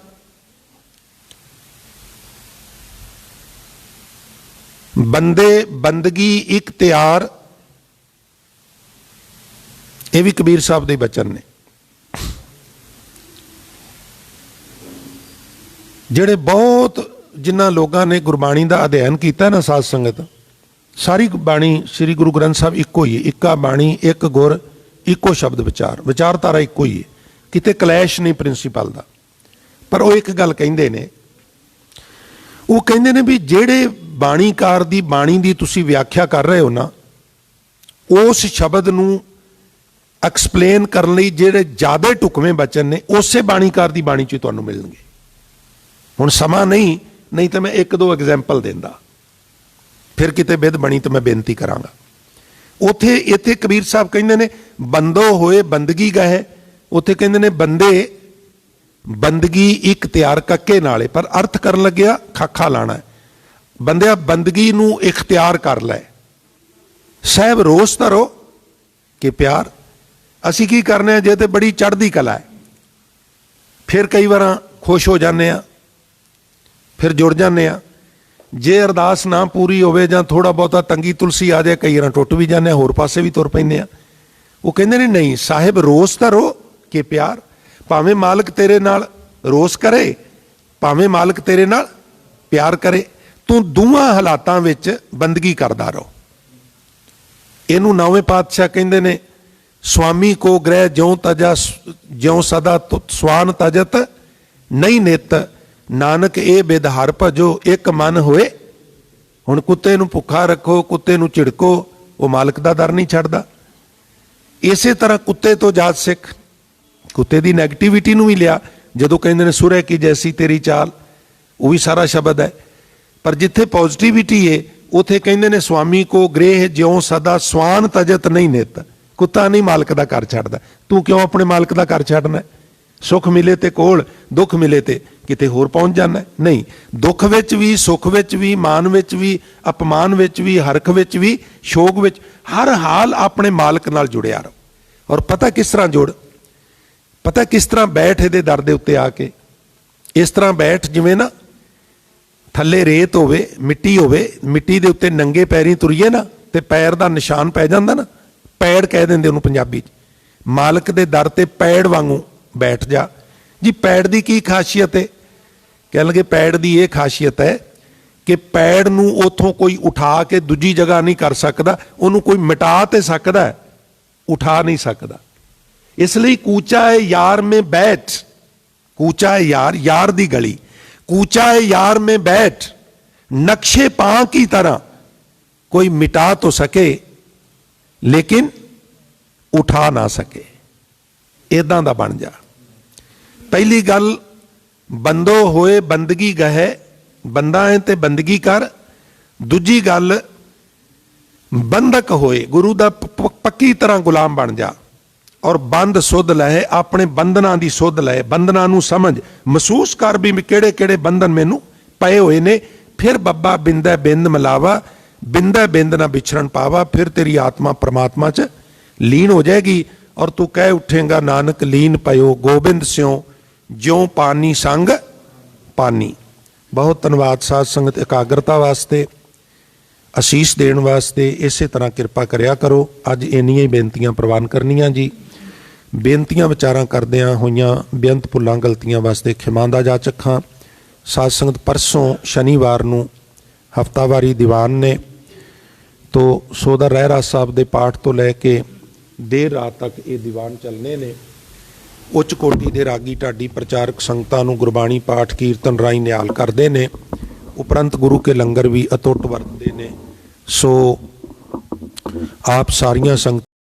बंदे बंदगी इख्तियार, ये भी कबीर साहब के बचन ने। ਜਿਹੜੇ बहुत जिन्होंने लोगों ने गुरबाणी का अध्ययन किया ना, साध संगत, सारी बाणी श्री गुरु ग्रंथ साहब इको ही है, इक्का बाणी एक गुर इको शब्द विचार, विचारधारा इको ही है, किते कलैश नहीं प्रिंसीपल का। पर वो एक गल कहते ने, वो कहते ने भी जेड़े बाणीकार की बाणी की तुसी व्याख्या कर रहे हो ना, उस शब्द नूं एक्सप्लेन करने लई जेड़े ज़्यादा ढुकवें बचन ने उस बाणीकार की बाणी च तुहानूं मिलणगे। हुण समा नहीं तो मैं एक दो एग्जाम्पल देंदा, फिर किते बिध बनी तो मैं बेनती करांगा। उथे इत्थे कबीर साहब कहंदे ने बंदो होए बंदगी गए, उथे कहंदे ने बंदे बंदगी इख्तियार कक्के नाले, पर अर्थ करन लग्या खाखा लाना है। बंदिया बंदगी नूं इख्तियार कर लै, साहब रोस धरो कि प्यार। असी की करने जे ते बड़ी चढ़दी कला है, फिर कई बार खुश हो जाने, फिर जुड़ जाने। जे अरदास ना पूरी होवे जां थोड़ा बहुता तंगी तुलसी आ जाए, कई बार टुट भी जाने, होर पासे भी तुर पैंदे आ। वो कहंदे ने नहीं साहिब रोस धरो कि प्यार, भावें मालिक तेरे नाल रोस करे, भावें मालिक तेरे नाल प्यार करे, तू दोवां हालातां विच बंदगी करदा रहो। इनू नौवें पातशाह कहंदे ने स्वामी को ग्रह ज्यों तजा ज्यों सदा स्वान तजत नहीं नित, नानक ए बेदहार भजो एक मन होए। हुण कुत्ते नूं भुखा रखो, कुत्ते नूं झिड़को, वो मालिक दा दर नहीं छड्डदा। इसे तरह कुत्ते तो जात सिख, कुत्ते दी नैगेटिविटी नूं भी लिया, जदों कहंदे ने सुरह की जैसी तेरी चाल, वो भी सारा शब्द है। पर जिथे पॉजिटिविटी है उथे कहंदे ने स्वामी को गृह ज्यों सदा स्वान तजत नहीं नित। कुत्ता नहीं मालिक दा घर छड्डदा, तू क्यों अपने मालिक दा घर छड्डना? सुख मिले ते कोल, दुख मिले ते किते होर पहुंच जाना नहीं। दुख विच भी, सुख विच भी, मान विच भी, अपमान विच भी, हरख विच भी, शोक विच, हर हाल अपने मालिक नाल जुड़िया रहो। और पता किस तरह जुड़, पता किस तरह बैठ इहदे दर दे उत्ते आके, इस तरह बैठ जिवें ना थल्ले रेत होवे, मिट्टी होवे, मिट्टी दे उत्ते नंगे पैरीं तुरीए ना ते पैर दा निशान पै जांदा ना, पैड़ कह देंदे उहनूं पंजाबी च। मालिक दे दर ते पैड़ वांगू बैठ जा जी। पैड़ की की खासियत है? कह लगे पैड़ की यह खासियत है कि पैड़ नूं उथों कोई उठा के दूजी जगह नहीं कर सकता, उन्होंने कोई मिटा तो सकता है, उठा नहीं सकता। इसलिए कूचा है यार में बैठ, कूचा है यार, यार दी गली, कूचा है यार में बैठ, नक्शे पा की तरह कोई मिटा तो सके लेकिन उठा ना सके, इदां दा बन जा। पहली गल बंदो होए बंदगी गहे, बंदा है ते बंदगी कर। दूजी गल बंधक होए, गुरु दा पक्की तरह गुलाम बन जा और बंद सुध लहे, अपने बंधना की सुध लहे, बंधना नूं समझ, महसूस कर भी किहड़े किहड़े बंधन मैनू पए हुए ने। फिर बब्बा बिंदै बिंद मिलावा, बिंदै बिंद ना विछड़न पावा, फिर तेरी आत्मा परमात्मा च लीन हो जाएगी और तू कह उठेगा नानक लीन पयो गोबिंद स्यों ज्यों पानी संग पानी। बहुत धन्यवाद साध संगत, एकाग्रता वास्ते, आशीष देण वास्ते इसे तरह किरपा करिया करो। अज इन्नियां ही बेनतियां प्रवान करनियां जी। बेनतियां विचारां करदियां होइयां बेअंत भुल्लां गलतियां वास्ते खिमा दा जाचक हां। साध संगत परसों शनिवार नूं हफ्तावारी दीवान ने, तो सोदा रहरा साहब दे पाठ तो लैके देर रात तक ये दीवान चलने ने। उच्च कोटि के रागी ढाडी प्रचारक संगतां नूं गुरबाणी पाठ कीर्तन राही निहाल करते हैं। उपरंत गुरु के लंगर भी अतुट वरतते ने। सो आप सारियां संगतां